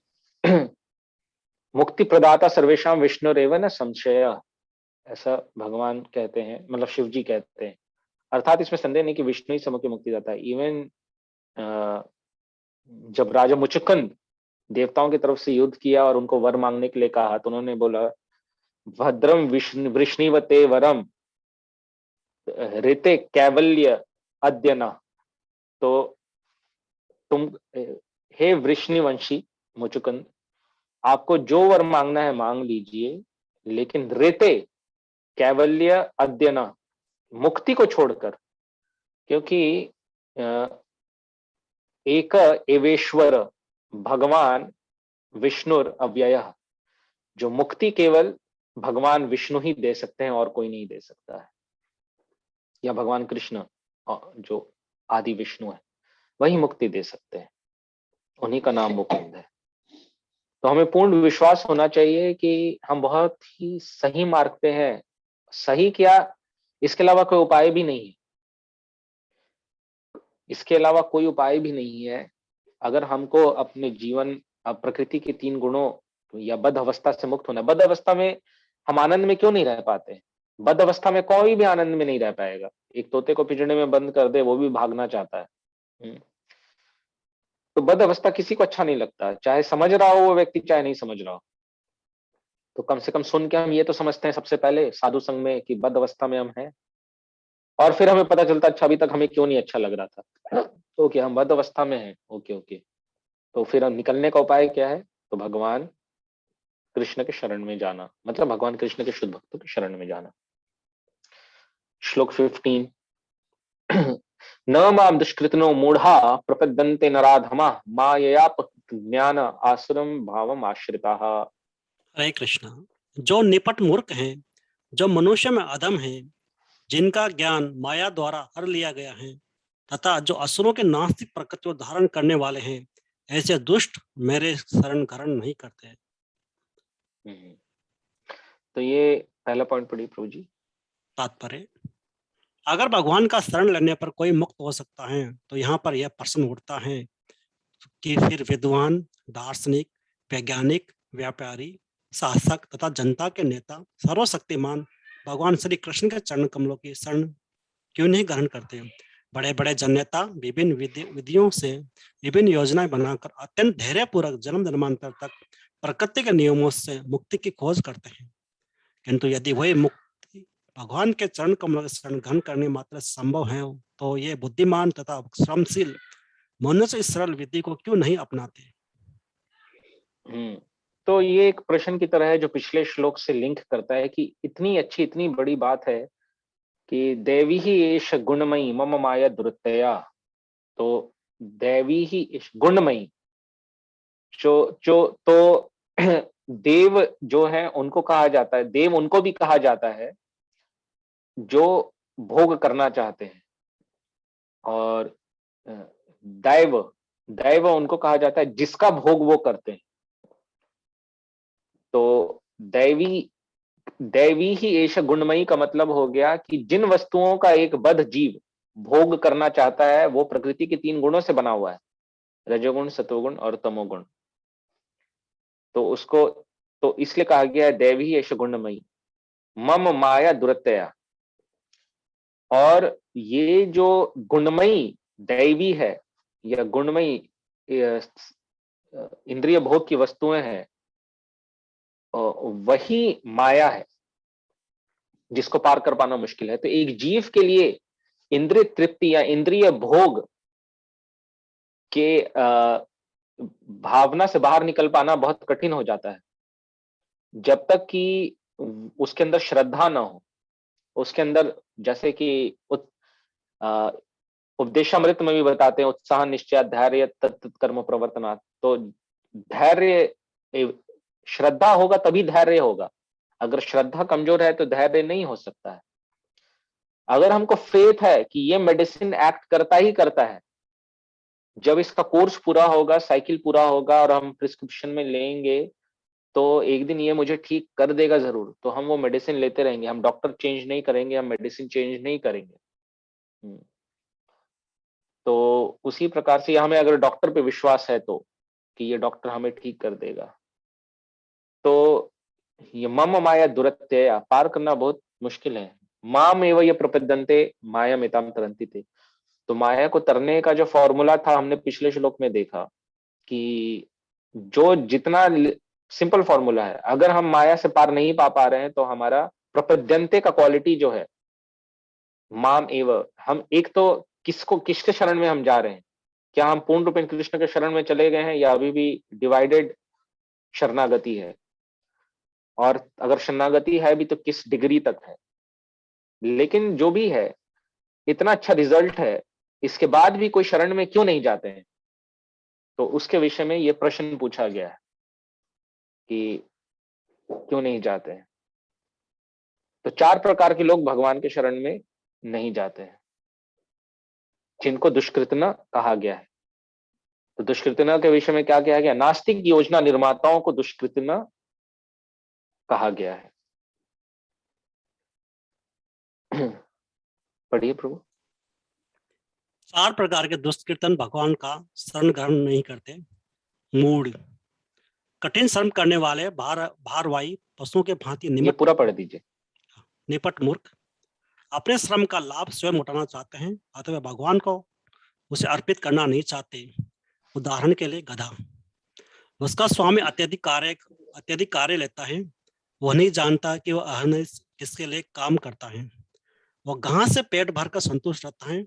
Speaker 1: मुक्ति प्रदाता सर्वेशाम विष्णु रेव न संशय, ऐसा भगवान कहते हैं, मतलब शिव जी कहते हैं, अर्थात इसमें संदेह नहीं कि विष्णु ही सबों की मुक्तिदाता है। इवन जब राजा मुचुकुंद देवताओं की तरफ से युद्ध किया और उनको वर मांगने के लिए कहा, तो उन्होंने बोला भद्रम वृष्णिवते वरम ऋते कैवल्य अद्य न। तो तुम हे वृष्णिवंशी मुचुकुंद, आपको जो वर मांगना है मांग लीजिए, लेकिन ऋते कैवल्य अद्य न, मुक्ति को छोड़कर, क्योंकि एक एवेश्वर भगवान विष्णुर अव्यय, जो मुक्ति केवल भगवान विष्णु ही दे सकते हैं और कोई नहीं दे सकता है, या भगवान कृष्ण जो आदि विष्णु है वही मुक्ति दे सकते हैं, उन्हीं का नाम मुकुंद है। तो हमें पूर्ण विश्वास होना चाहिए कि हम बहुत ही सही मार्ग पे हैं। सही क्या, इसके अलावा कोई उपाय भी नहीं है, इसके अलावा कोई उपाय भी नहीं है। अगर हमको अपने जीवन प्रकृति के 3 गुणों या बद्ध अवस्था से मुक्त होना है, बद्ध अवस्था में हम आनंद में क्यों नहीं रह पाते? बद्ध अवस्था में कोई भी आनंद में नहीं रह पाएगा। एक तोते को पिंजड़े में बंद कर दे, वो भी भागना चाहता है। तो बद्ध अवस्था किसी को अच्छा नहीं लगता, चाहे समझ रहा हो वो व्यक्ति, चाहे नहीं समझ रहा हो। तो कम से कम सुन के हम ये तो समझते हैं सबसे पहले साधु संग में कि बद्ध अवस्था में हम हैं, और फिर हमें पता चलता अच्छा अभी तक हमें क्यों नहीं अच्छा लग रहा था। ओके, हम बद्ध अवस्था में हैं, ओके ओके। तो फिर निकलने का उपाय क्या है? तो भगवान कृष्ण के शरण में जाना, मतलब भगवान कृष्ण के शुद्ध भक्तों के शरण में जाना। श्लोक 15 न माम दुष्कृतनो मूढ़ा प्रपद्यन्ते नराधमा मायया ज्ञान आसुरम भावम आश्रिता।
Speaker 2: हरे कृष्णा। जो निपट मूर्ख हैं, जो मनुष्य में अधम हैं, जिनका ज्ञान माया द्वारा हर लिया गया है, तथा जो असुरों के नास्तिक प्रकृति को धारण करने वाले हैं, ऐसे दुष्ट मेरे शरण ग्रहण नहीं करते।
Speaker 1: तो ये पहला पॉइंट पढ़िए प्रभु जी।
Speaker 2: तात्पर्य, अगर भगवान का शरण लेने पर कोई मुक्त हो सकता है, तो यहाँ पर यह प्रश्न उठता है कि फिर विद्वान, दार्शनिक, वैज्ञानिक, व्यापारी, शासक तथा जनता के नेता सर्वशक्तिमान भगवान श्री कृष्ण के चरण कमलों की शरण क्यों नहीं ग्रहण करते? बड़े बड़े जननेता विभिन्न विधियों से विभिन्न योजनाएं बनाकर अत्यंत धैर्यपूर्वक जन्म जन्मांतर तक प्रकृति के नियमों से मुक्ति की खोज करते हैं, किंतु यदि वही मुक्ति भगवान के चरण कमलों के शरण ग्रहण करने मात्र संभव है, तो ये बुद्धिमान तथा श्रमशील मनुष्य इस सरल विधि को क्यों नहीं अपनाते?
Speaker 1: तो ये एक प्रश्न की तरह है जो पिछले श्लोक से लिंक करता है कि इतनी अच्छी, इतनी बड़ी बात है कि देवी ही एष गुणमयी मम माया दुरतया। तो देवी ही एष गुणमयी, जो तो देव जो है उनको कहा जाता है, देव उनको भी कहा जाता है जो भोग करना चाहते हैं, और दैव, दैव उनको कहा जाता है जिसका भोग वो करते हैं। तो दैवी, दैवी ही एष गुणमयी का मतलब हो गया कि जिन वस्तुओं का एक बद्ध जीव भोग करना चाहता है वो प्रकृति के 3 गुणों से बना हुआ है, रजोगुण, सतोगुण और तमोगुण। तो उसको, तो इसलिए कहा गया है दैवी ही एष गुणमयी मम माया दुरतया। और ये जो गुणमयी दैवी है या गुणमयी इंद्रिय भोग की वस्तुएं हैं, वही माया है। जिसको पार कर पाना मुश्किल है। तो एक जीव के लिए इंद्रिय तृप्ति या इंद्रिय भोग के भावना से बाहर निकल पाना बहुत कठिन हो जाता है, जब तक कि उसके अंदर श्रद्धा ना हो, उसके अंदर, जैसे कि उपदेशामृत में भी बताते हैं, उत्साह निश्चय धैर्य तत् कर्म प्रवर्तनात्। तो धैर्य, श्रद्धा होगा तभी धैर्य होगा। अगर श्रद्धा कमजोर है तो धैर्य नहीं हो सकता है। अगर हमको फेथ है कि ये मेडिसिन एक्ट करता ही करता है, जब इसका कोर्स पूरा होगा, साइकिल पूरा होगा और हम प्रिस्क्रिप्शन में लेंगे तो एक दिन ये मुझे ठीक कर देगा जरूर, तो हम वो मेडिसिन लेते रहेंगे। हम डॉक्टर चेंज नहीं करेंगे, हम मेडिसिन चेंज नहीं करेंगे। तो उसी प्रकार से हमें अगर डॉक्टर पे विश्वास है तो कि ये डॉक्टर हमें ठीक कर देगा, तो ये मम माया दुरत्य पार करना बहुत मुश्किल है। माम एवं ये प्रपद्यन्ते माया मिताम तरंती थे। तो माया को तरने का जो फॉर्मूला था हमने पिछले श्लोक में देखा कि जो जितना सिंपल फॉर्मूला है, अगर हम माया से पार नहीं पा रहे हैं तो हमारा प्रपद्यन्ते का क्वालिटी जो है माम एव, हम एक तो किसके शरण में हम जा रहे हैं, क्या हम पूर्ण रूपेण कृष्ण के शरण में चले गए हैं या अभी भी डिवाइडेड शरणागति है, और अगर शरणागति है भी तो किस डिग्री तक है। लेकिन जो भी है, इतना अच्छा रिजल्ट है, इसके बाद भी कोई शरण में क्यों नहीं जाते हैं, तो उसके विषय में ये प्रश्न पूछा गया है कि क्यों नहीं जाते हैं। तो 4 प्रकार के लोग भगवान के शरण में नहीं जाते हैं, जिनको दुष्कृतना कहा गया है। तो दुष्कृतना के विषय में क्या कहा गया? नास्तिक योजना निर्माताओं को दुष्कृतना कहा गया है। पढ़िए प्रभु।
Speaker 2: 4 प्रकार के दुष्कृतन भगवान का शरण ग्रहण नहीं करते। मूढ़, कठिन श्रम करने वाले भारवाही पशुओं के भांति
Speaker 1: ये पूरा पढ़ दीजिए।
Speaker 2: निपट मूर्ख, अपने श्रम का लाभ स्वयं उठाना चाहते हैं, अथवा भगवान को उसे अर्पित करना नहीं चाहते। उदाहरण के लिए गधा, उसका स्वामी अत्यधिक कार्य लेता है, वह नहीं जानता कि वह अहर्निश किसके लिए काम करता है। वह घास से पेट भरकर संतुष्ट रहता है,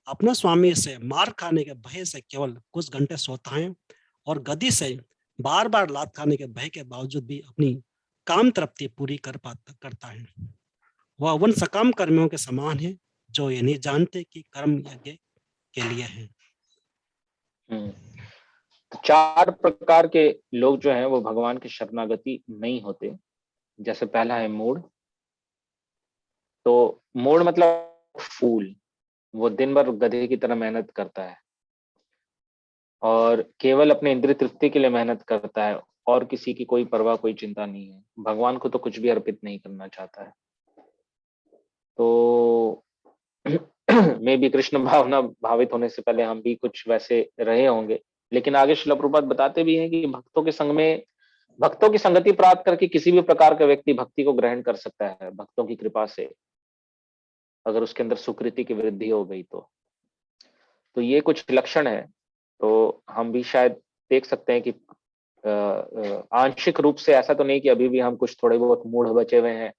Speaker 2: अपने स्वामी से मार खाने के भय से केवल कुछ घंटे सोता है, और गधी से बार बार लात खाने के भय के बावजूद भी अपनी काम तृप्ति पूरी करता है। वह उन सकाम कर्मियों के समान है जो ये नहीं जानते कि कर्म यज्ञ के लिए है।
Speaker 1: 4 प्रकार के लोग जो हैं वो भगवान के शरणागति नहीं होते। जैसे पहला है मूढ़। तो मूढ़ मतलब फूल, वो दिन भर गधे की तरह मेहनत करता है और केवल अपने इंद्रिय तृप्ति के लिए मेहनत करता है और किसी की कोई परवाह, कोई चिंता नहीं है। भगवान को तो कुछ भी अर्पित नहीं करना चाहता है। तो मैं भी कृष्ण भावना भावित होने से पहले हम भी कुछ वैसे रहे होंगे, लेकिन आगे श्रील प्रभुपाद बताते भी हैं कि भक्तों के संग में, भक्तों की संगति प्राप्त करके किसी भी प्रकार का व्यक्ति भक्ति को ग्रहण कर सकता है भक्तों की कृपा से, अगर उसके अंदर सुकृति की वृद्धि हो गई तो ये कुछ लक्षण है। तो हम भी शायद देख सकते हैं कि आंशिक रूप से ऐसा तो नहीं कि अभी भी हम कुछ थोड़े बहुत मूढ़ बचे हुए हैं,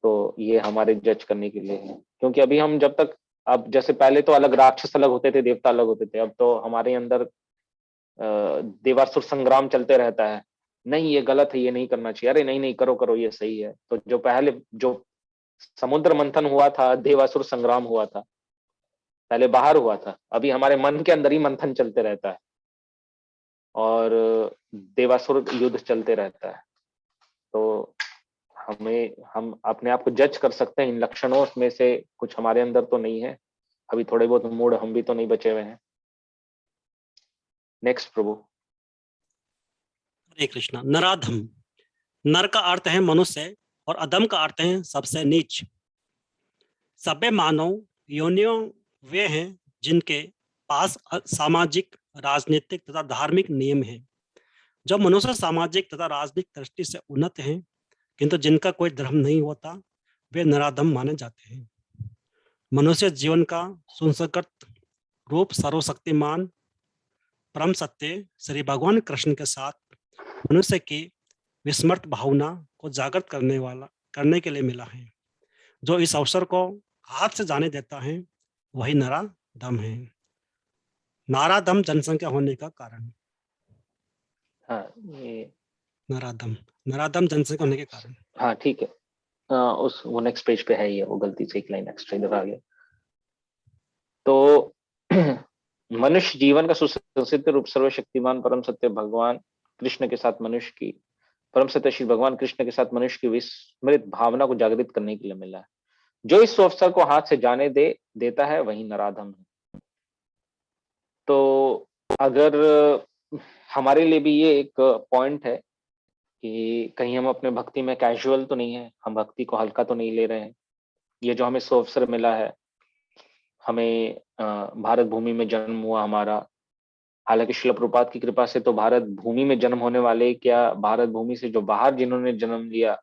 Speaker 1: तो ये हमारे जज करने के लिए है। क्योंकि अभी हम जब तक, अब जैसे पहले तो अलग राक्षस अलग होते थे, देवता अलग होते थे, अब तो हमारे अंदर देवासुर संग्राम चलते रहता है। नहीं ये गलत है, ये नहीं करना चाहिए, अरे नहीं नहीं करो करो ये सही है। तो जो पहले जो समुद्र मंथन हुआ था, देवासुर संग्राम हुआ था, पहले बाहर हुआ था, अभी हमारे मन के अंदर ही मंथन चलते रहता है और देवासुर युद्ध चलते रहता है। तो हम अपने आप को जज कर सकते हैं इन लक्षणों में से कुछ हमारे अंदर तो नहीं है, अभी थोड़े बहुत मूड हम भी तो नहीं बचे हुए हैं। नेक्स्ट प्रभु।
Speaker 2: हरे कृष्णा। नराधम, नर का अर्थ है मनुष्य और अधम का अर्थ है सबसे नीच। सभ्य मानव योनियों वे हैं जिनके पास सामाजिक, राजनीतिक तथा धार्मिक नियम हैं। जो मनुष्य सामाजिक तथा राजनीतिक दृष्टि से उन्नत हैं किंतु जिनका कोई धर्म नहीं होता, वे नराधम माने जाते हैं। मनुष्य जीवन का सुसंस्कृत रूप सर्वशक्तिमान परम सत्य श्री भगवान कृष्ण के साथ मनुष्य की विस्मृत भावना को जागृत करने के लिए मिला है। जो इस अवसर को हाथ से जाने देता है वही नराधम है। नाराधम जनसंख्या होने का कारण।
Speaker 1: हाँ ये
Speaker 2: नराधम नराधम जनसंख्या होने के कारण।
Speaker 1: हाँ ठीक है। उस वो नेक्स्ट पेज पे है, ये वो गलती से एक लाइन एक्स्ट्रा इधर आ गया। तो मनुष्य जीवन का सुसिद्ध रूप सर्वशक्तिमान परम सत्य भगवान कृष्ण के साथ मनुष्य की परम सत्य श्री भगवान कृष्ण के साथ मनुष्य की विस्मृत भावना को जागृत करने के लिए मिला है। जो इस अवसर को हाथ से जाने देता है वही नराधम है। तो अगर हमारे लिए भी ये एक पॉइंट है कि कहीं हम अपने भक्ति में कैजुअल तो नहीं है, हम भक्ति को हल्का तो नहीं ले रहे हैं। ये जो हमें अवसर मिला है, हमें भारत भूमि में जन्म हुआ हमारा, हालांकि शिल प्रभुपाद की कृपा से तो भारत भूमि में जन्म होने वाले क्या, भारत भूमि से जो बाहर जिन्होंने जन्म लिया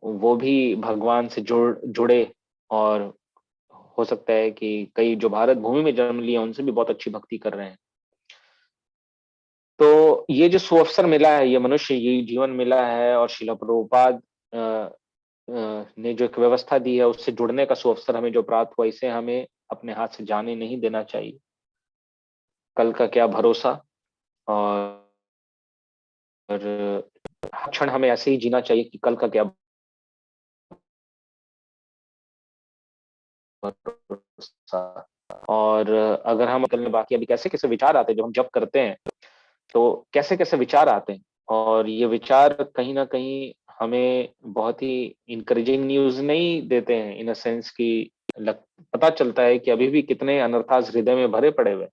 Speaker 1: वो भी भगवान से जुड़े, और हो सकता है कि कई जो भारत भूमि में जन्म लिया उनसे भी बहुत अच्छी भक्ति कर रहे हैं। तो ये जो सुअवसर मिला है, ये मनुष्य ये जीवन मिला है, और शिल प्रभुपाद ने जो एक व्यवस्था दी है उससे जुड़ने का सुअवसर हमें जो प्राप्त हुआ, इसे हमें अपने हाथ से जाने नहीं देना चाहिए। कल का क्या भरोसा, और हर क्षण हमें ऐसे ही जीना चाहिए कि कल का क्या भरोसा। और अगर हम कल में बाकी अभी कैसे कैसे विचार आते हैं जब हम जप करते हैं, तो कैसे कैसे विचार आते हैं, और ये विचार कहीं ना कहीं हमें बहुत ही इंकरेजिंग न्यूज नहीं देते हैं, इन अ सेंस कि पता चलता है कि अभी भी कितने अनर्थास हृदय में भरे पड़े हुए।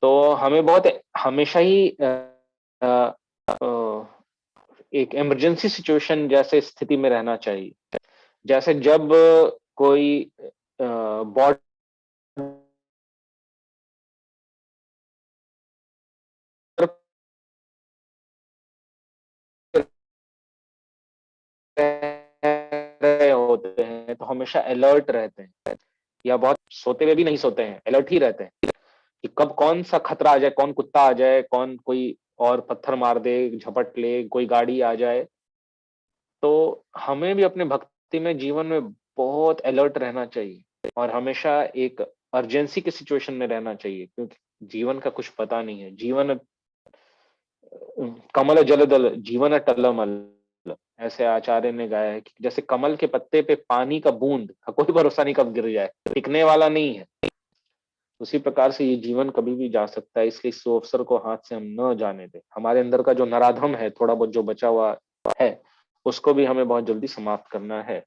Speaker 1: तो हमें बहुत हमेशा ही एक इमरजेंसी सिचुएशन जैसे स्थिति में रहना चाहिए। जैसे जब कोई बॉर्डर रहे होते हैं तो हमेशा अलर्ट रहते हैं, या बहुत सोते हुए भी नहीं सोते हैं, अलर्ट ही रहते हैं कि कब कौन सा खतरा आ जाए, कौन कुत्ता आ जाए, कौन कोई और पत्थर मार दे, झपट ले, कोई गाड़ी आ जाए। तो हमें भी अपने भक्ति में जीवन में बहुत अलर्ट रहना चाहिए, और हमेशा एक अर्जेंसी की सिचुएशन में रहना चाहिए, क्योंकि जीवन का कुछ पता नहीं है। जीवन कमल जलदल जीवन टलमल, ऐसे आचार्य ने गाया है कि जैसे कमल के पत्ते पे पानी का बूंद का कोई भरोसा नहीं कब गिर जाए, टिकने वाला नहीं है। उसी प्रकार से ये जीवन कभी भी जा सकता है, इसलिए इस अवसर को हाथ से हम न जाने दें। हमारे अंदर का जो नराधम है, थोड़ा बहुत जो बचा हुआ है, उसको भी हमें बहुत जल्दी समाप्त करना है।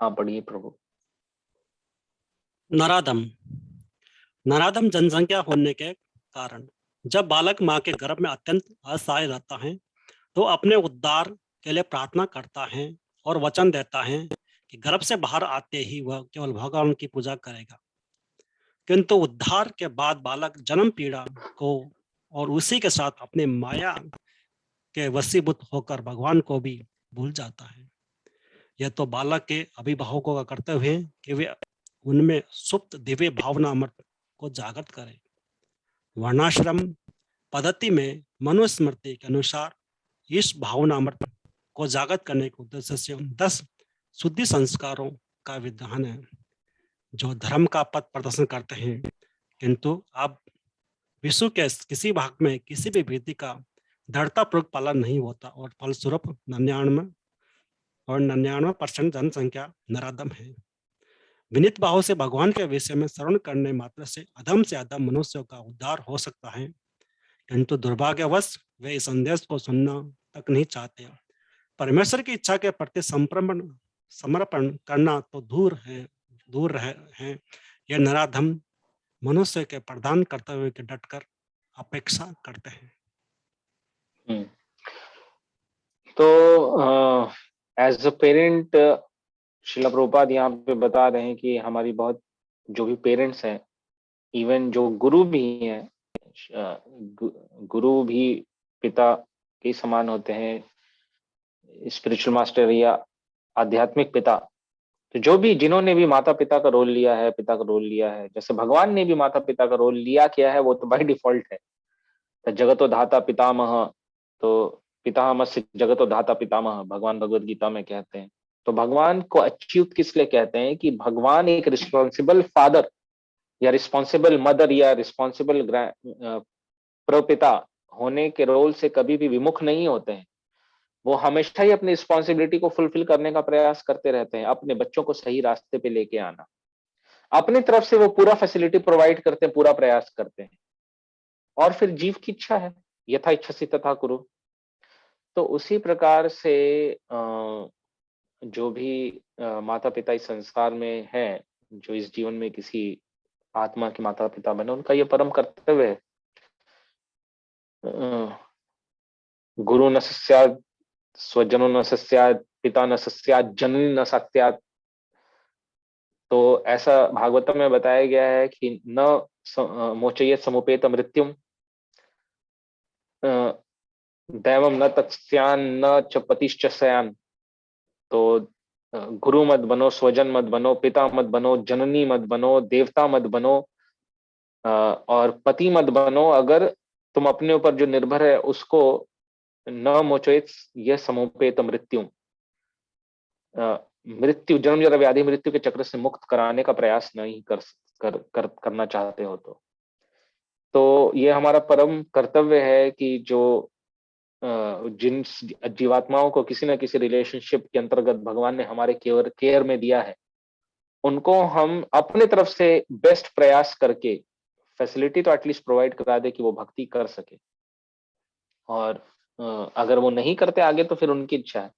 Speaker 1: हाँ पढ़िए प्रभु।
Speaker 2: नराधम नराधम जनसंख्या होने के कारण। जब बालक माँ के गर्भ में अत्यंत असहाय रहता है तो अपने उद्धार के लिए प्रार्थना करता है और वचन देता है कि गर्भ से बाहर आते ही वह केवल भगवान की पूजा करेगा। किंतु उद्धार के बाद बालक जन्म पीड़ा को और उसी के साथ अपने माया के वशीभूत होकर भगवान को भी भूल जाता है। यह तो बालक के अभिभावकों का कर्तव्य है कि वे उनमें सुप्त दिव्य भावना अमृत को जागृत करें। वर्णाश्रम पद्धति में मनुस्मृति के अनुसार इस भावना अमृत को जागृत करने के उद्देश्य से 10 शुद्धि संस्कारों का विधान है जो धर्म का पथ प्रदर्शन करते हैं। किंतु अब विश्व के किसी भाग में किसी भी विधि का दृढ़तापूर्वक पालन नहीं होता और फलस्वरूप 99% जनसंख्या नराधम है। विनीत भाव से भगवान के विषय में श्रवण करने मात्र से अधम से अधम मनुष्यों का उद्धार हो सकता है, किंतु दुर्भाग्यवश वे इस संदेश को सुनना तक नहीं चाहते। परमेश्वर की इच्छा के प्रति समर्पण करना तो दूर है। यह नराधम मनुष्य के प्रदान कर्तव्य के डटकर अपेक्षा करते हैं।
Speaker 1: तो एज अ पेरेंट शिला प्रभुपाद यहाँ पे बता रहे हैं कि हमारी बहुत जो भी पेरेंट्स हैं, इवन जो गुरु भी हैं, गुरु भी पिता के समान होते हैं, स्पिरिचुअल मास्टर या आध्यात्मिक पिता। तो जो भी जिन्होंने भी माता पिता का रोल लिया है, पिता का रोल लिया है, जैसे भगवान ने भी माता पिता का रोल लिया किया है, वो तो बाय डिफॉल्ट है। तो जगतो धाता पितामह, तो पितामहस्य जगतो धाता पितामह, भगवान भगवत गीता में कहते हैं। तो भगवान को अच्युत किस लिए कहते हैं कि भगवान एक रिस्पॉन्सिबल फादर या रिस्पॉन्सिबल मदर या रिस्पॉन्सिबल प्रपिता होने के रोल से कभी भी विमुख नहीं होते हैं। वो हमेशा ही अपनी रिस्पॉन्सिबिलिटी को फुलफिल करने का प्रयास करते रहते हैं, अपने बच्चों को सही रास्ते पे लेके आना। अपनी तरफ से वो पूरा फैसिलिटी प्रोवाइड करते हैं, पूरा प्रयास करते हैं, और फिर जीव की इच्छा है, यथा इच्छसि तथा कुरु। तो उसी प्रकार से जो भी माता पिता इस संसार में है, जो इस जीवन में किसी आत्मा के माता पिता बने, उनका ये परम कर्तव्य है। गुरु न सस्यात्, स्वजनो न सस्यात्, पिता न सस्यात्, जननी न सस्यात्। तो ऐसा भागवतम में बताया गया है कि न मोचयेत समुपेत मृत्युम, दैवम न तत्स्यान न च पतिश्च सयान। तो गुरु मत बनो, स्वजन मत बनो, पिता मत बनो, जननी मत बनो, देवता मत बनो, और पति मत बनो, अगर तुम अपने ऊपर जो निर्भर है उसको न मोचयेत यह समुपेत मृत्यु, मृत्यु जन्म जरा व्याधि मृत्यु के चक्र से मुक्त कराने का प्रयास नहीं करना चाहते हो तो ये हमारा परम कर्तव्य है कि जो जिन जीवात्माओं को किसी न किसी रिलेशनशिप के अंतर्गत भगवान ने हमारे केयर में दिया है, उनको हम अपने तरफ से बेस्ट प्रयास करके फैसिलिटी तो एटलीस्ट प्रोवाइड करा दे कि वो भक्ति कर सके। और अगर वो नहीं करते आगे तो फिर उनकी इच्छा है,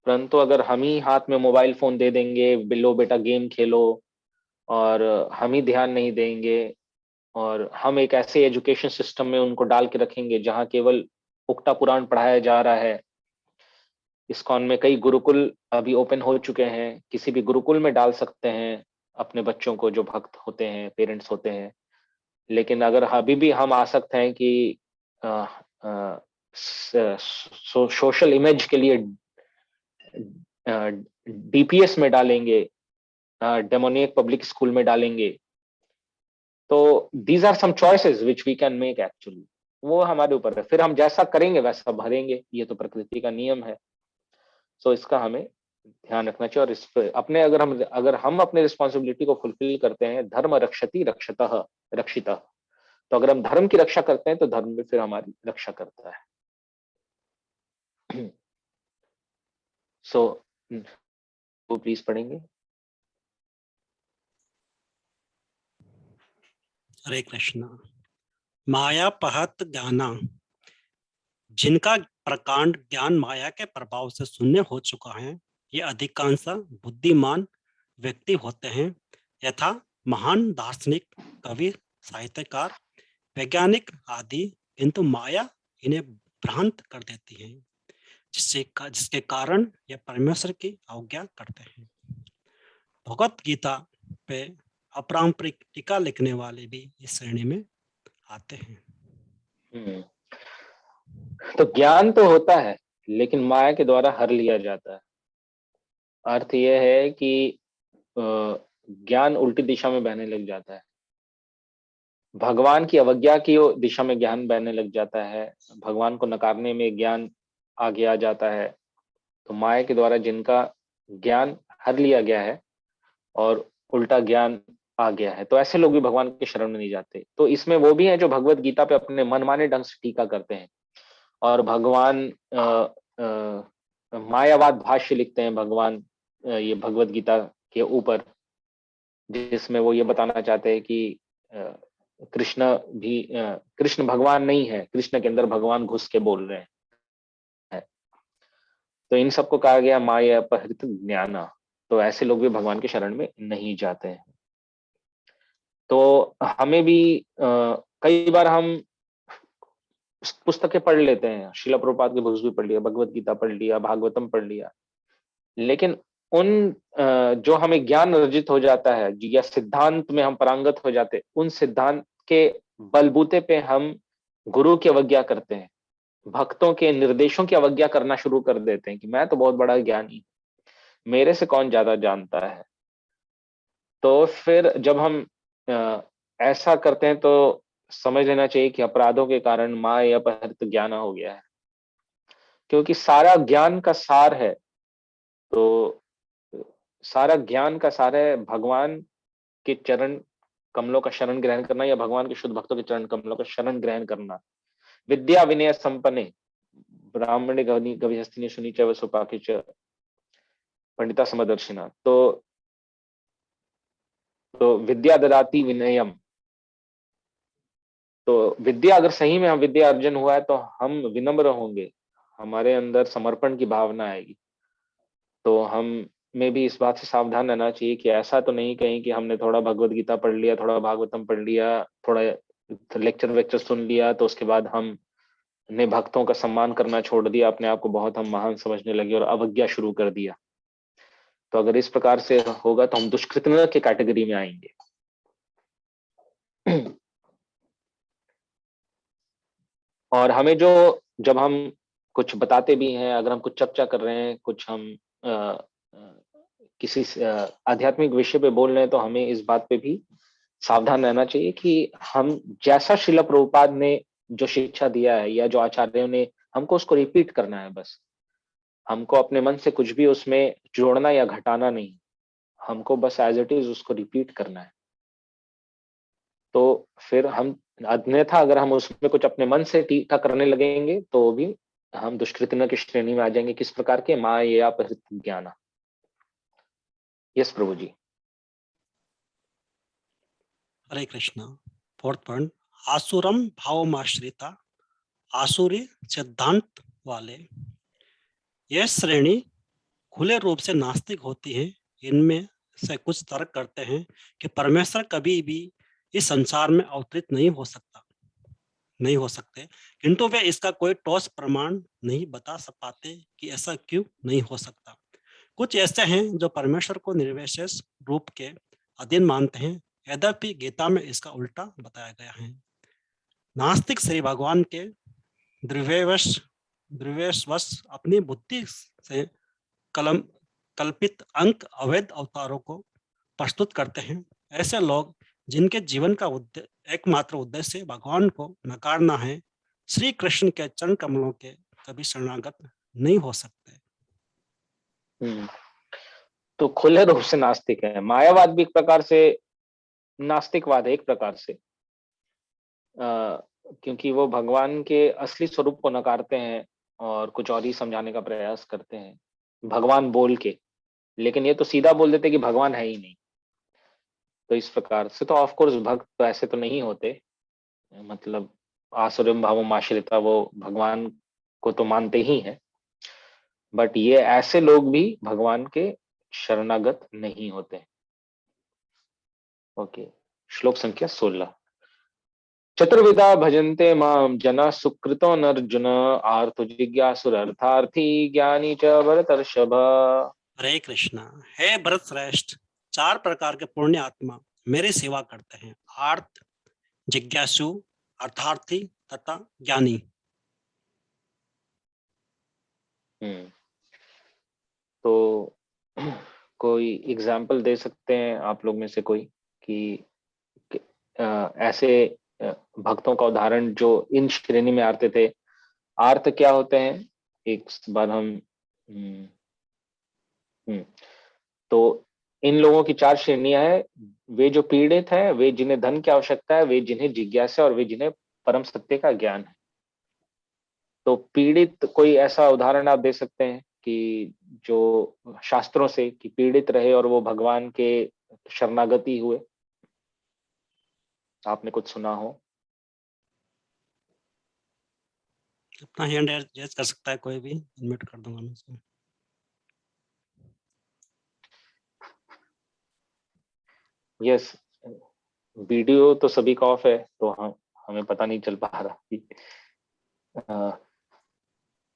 Speaker 1: परंतु अगर हम ही हाथ में मोबाइल फोन दे देंगे, बिल्लो बेटा गेम खेलो, और हम ही ध्यान नहीं देंगे, और हम एक ऐसे एजुकेशन सिस्टम में उनको डाल के रखेंगे जहां केवल उक्ता पुराण पढ़ाया जा रहा है। इस्कॉन में कई गुरुकुल अभी ओपन हो चुके हैं, किसी भी गुरुकुल में डाल सकते हैं अपने बच्चों को जो भक्त होते हैं, पेरेंट्स होते हैं। लेकिन अगर अभी भी हम आसक्त हैं कि सोशल इमेज के लिए डीपीएस में डालेंगे, डेमोनियक पब्लिक स्कूल में डालेंगे, तो these are some choices which we can make actually. वो हमारे ऊपर है, फिर हम जैसा करेंगे वैसा भरेंगे, ये तो प्रकृति का नियम है। सो इसका हमें ध्यान रखना चाहिए। और इस पे अपने अगर हम अपने रिस्पॉन्सिबिलिटी को फुलफिल करते हैं, धर्म रक्षति रक्षतः रक्षितः, तो अगर हम धर्म की रक्षा करते हैं तो धर्म भी फिर हमारी रक्षा करता है। सो वो प्लीज पढ़ेंगे।
Speaker 2: हरे कृष्णा। माया पहत ज्ञाना, जिनका प्रकांड ज्ञान माया के प्रभाव से शून्य हो चुका है, ये अधिकांश बुद्धिमान व्यक्ति होते हैं, यथा महान दार्शनिक, कवि, साहित्यकार, वैज्ञानिक आदि। किंतु माया इन्हें भ्रांत कर देती है, जिसके कारण ये परमेश्वर की अवज्ञा करते हैं। भगवत गीता पे अपरांपरिक टीका लिखने वाले भी इस श्रेणी में आते हैं।
Speaker 1: तो ज्ञान तो होता है, लेकिन माया के द्वारा हर लिया जाता है। अर्थ यह है कि ज्ञान उल्टी दिशा में बहने लग जाता है, भगवान की अवज्ञा की दिशा में ज्ञान बहने लग जाता है, भगवान को नकारने में ज्ञान आगे आ जाता है। तो माया के द्वारा जिनका ज्ञान हर लिया गया है और उल्टा ज्ञान आ गया है, तो ऐसे लोग भी भगवान के शरण में नहीं जाते। तो इसमें वो भी हैं जो भगवत गीता पे अपने मनमाने ढंग से टीका करते हैं और भगवान मायावाद भाष्य लिखते हैं भगवान ये भगवत गीता के ऊपर, जिसमें वो ये बताना चाहते हैं कि कृष्ण भी कृष्ण भगवान नहीं है, कृष्ण के अंदर भगवान घुस के बोल रहे हैं। तो इन सबको कहा गया माया अपहृत ज्ञान। तो ऐसे लोग भी भगवान के शरण में नहीं जाते हैं। तो हमें भी कई बार हम पुस्तकें पढ़ लेते हैं, श्रील प्रभुपाद के बुक्स भी पढ़ लिया, भगवत गीता पढ़ लिया, भागवतम पढ़ लिया, लेकिन उन जो हमें ज्ञान अर्जित हो जाता है या सिद्धांत में हम पारंगत हो जाते, उन सिद्धांत के बलबूते पे हम गुरु की अवज्ञा करते हैं, भक्तों के निर्देशों की अवज्ञा करना शुरू कर देते हैं कि मैं तो बहुत बड़ा ज्ञानी, मेरे से कौन ज्यादा जानता है। तो फिर जब हम ऐसा करते हैं तो समझ लेना चाहिए कि अपराधों के कारण माया अपहृत ज्ञान हो गया है। क्योंकि सारा ज्ञान का सार है, तो सारा ज्ञान का सार है भगवान के चरण कमलों का शरण ग्रहण करना, या भगवान के शुद्ध भक्तों के चरण कमलों का शरण ग्रहण करना। विद्या विनय संपन्ने ब्राह्मणे गविहस्तिनी सुनी च वसुपाके च पंडिता समदर्शिना। तो विद्या ददाति विनयम, तो विद्या अगर सही में हम विद्या अर्जन हुआ है तो हम विनम्र होंगे, हमारे अंदर समर्पण की भावना आएगी। तो हम में भी इस बात से सावधान रहना चाहिए कि ऐसा तो नहीं कहीं कि हमने थोड़ा भगवत गीता पढ़ लिया, थोड़ा भागवतम पढ़ लिया, थोड़ा लेक्चर वेक्चर सुन लिया, तो उसके बाद हमने भक्तों का सम्मान करना छोड़ दिया, अपने आप को बहुत हम महान समझने लगे और अवज्ञा शुरू कर दिया। तो अगर इस प्रकार से होगा तो हम दुष्कृतज्ञ के कैटेगरी में आएंगे। और हमें जब हम कुछ बताते भी हैं, अगर हम कुछ चर्चा कर रहे हैं, कुछ हम अ, अ, किसी आध्यात्मिक विषय पे बोल रहे हैं, तो हमें इस बात पे भी सावधान रहना चाहिए कि हम जैसा श्रील प्रभुपाद ने जो शिक्षा दिया है या जो आचार्यों ने, हमको उसको रिपीट करना है बस। हमको अपने मन से कुछ भी उसमें जोड़ना या घटाना नहीं, हमको बस एज इट इज उसको रिपीट करना है। तो फिर हम, अन्यथा अगर हम उसमें कुछ अपने मन से टीका करने लगेंगे तो भी हम दुष्कृतज्ञ की श्रेणी में आ जाएंगे। किस प्रकार के? माया अपहृत ज्ञान। यस प्रभु जी।
Speaker 2: हरे कृष्णा। फोर्थ पॉइंट, आसुरम भावमाश्रिता, आसुरी सिद्धांत वाले। यह श्रेणी खुले रूप से नास्तिक होती है। इनमें से कुछ तर्क करते हैं कि परमेश्वर कभी भी इस संसार में अवतरित नहीं हो सकते, किंतु वे इसका कोई ठोस प्रमाण नहीं बता पाते कि ऐसा क्यों नहीं हो सकता। कुछ ऐसे हैं जो परमेश्वर को निर्विशेष रूप के अधीन मानते हैं, यद्यपि गीता में इसका उल्टा बताया गया है। नास्तिक श्री भगवान के द्रव्यवश अपनी बुद्धि से कल्पित अंक अवैध अवतारों को प्रस्तुत करते हैं। ऐसे लोग जिनके जीवन का एकमात्र उद्देश्य भगवान को नकारना है, श्री कृष्ण के चरण कमलों के कभी शरणागत नहीं हो सकते।
Speaker 1: तो खुले रूप से नास्तिक है। मायावाद भी एक प्रकार से नास्तिकवाद है, एक प्रकार से, क्योंकि वो भगवान के असली स्वरूप को नकारते हैं और कुछ और ही समझाने का प्रयास करते हैं भगवान बोल के, लेकिन ये तो सीधा बोल देते कि भगवान है ही नहीं। तो इस प्रकार से तो ऑफ कोर्स भक्त तो ऐसे तो नहीं होते, मतलब आसुरम भावम आश्रिता, वो भगवान को तो मानते ही हैं, बट ये ऐसे लोग भी भगवान के शरणागत नहीं होते। ओके, श्लोक संख्या 16। चतुर्विधा भजन्ते माम जना सुकृतो नर्जुन आर्थ जिज्ञासुर अर्थार्थी ज्ञानी च भरतर्षभ।
Speaker 2: हरे कृष्णा। हे भरत श्रेष्ठ, चार प्रकार के पुण्य आत्मा मेरी सेवा करते हैं: आर्थ, जिज्ञासु, अर्थार्थी तथा ज्ञानी।
Speaker 1: तो कोई एग्जाम्पल दे सकते हैं आप लोग में से कोई कि ऐसे भक्तों का उदाहरण जो इन श्रेणी में आते थे? आर्त क्या होते हैं? एक बार हम हम्म, हम्म, तो इन लोगों की चार श्रेणियां हैं। वे जो पीड़ित हैं, वे जिन्हें धन की आवश्यकता है, वे जिन्हें जिज्ञासा, और वे जिन्हें परम सत्य का ज्ञान है। तो पीड़ित, कोई ऐसा उदाहरण आप दे सकते हैं कि जो शास्त्रों से कि पीड़ित रहे और वो भगवान के शरणागति हुए? आपने कुछ सुना हो?
Speaker 2: अपना हैंड रेज कर सकता है कोई भी, अनम्यूट कर दूंगा मैं उसको।
Speaker 1: यस, वीडियो तो सभी का ऑफ है, तो हमें पता नहीं चल पा रहा कि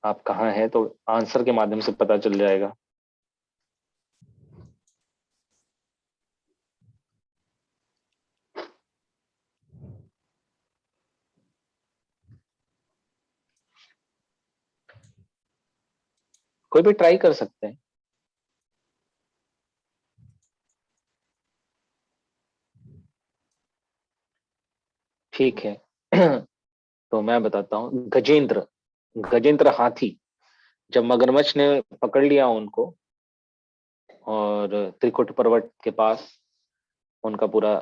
Speaker 1: आप कहाँ हैं, तो आंसर के माध्यम से पता चल जाएगा। कोई भी ट्राई कर सकते हैं। ठीक है। तो मैं बताता हूँ। गजेंद्र, गजेंद्र हाथी, जब मगरमच्छ ने पकड़ लिया उनको और त्रिकुट पर्वत के पास उनका पूरा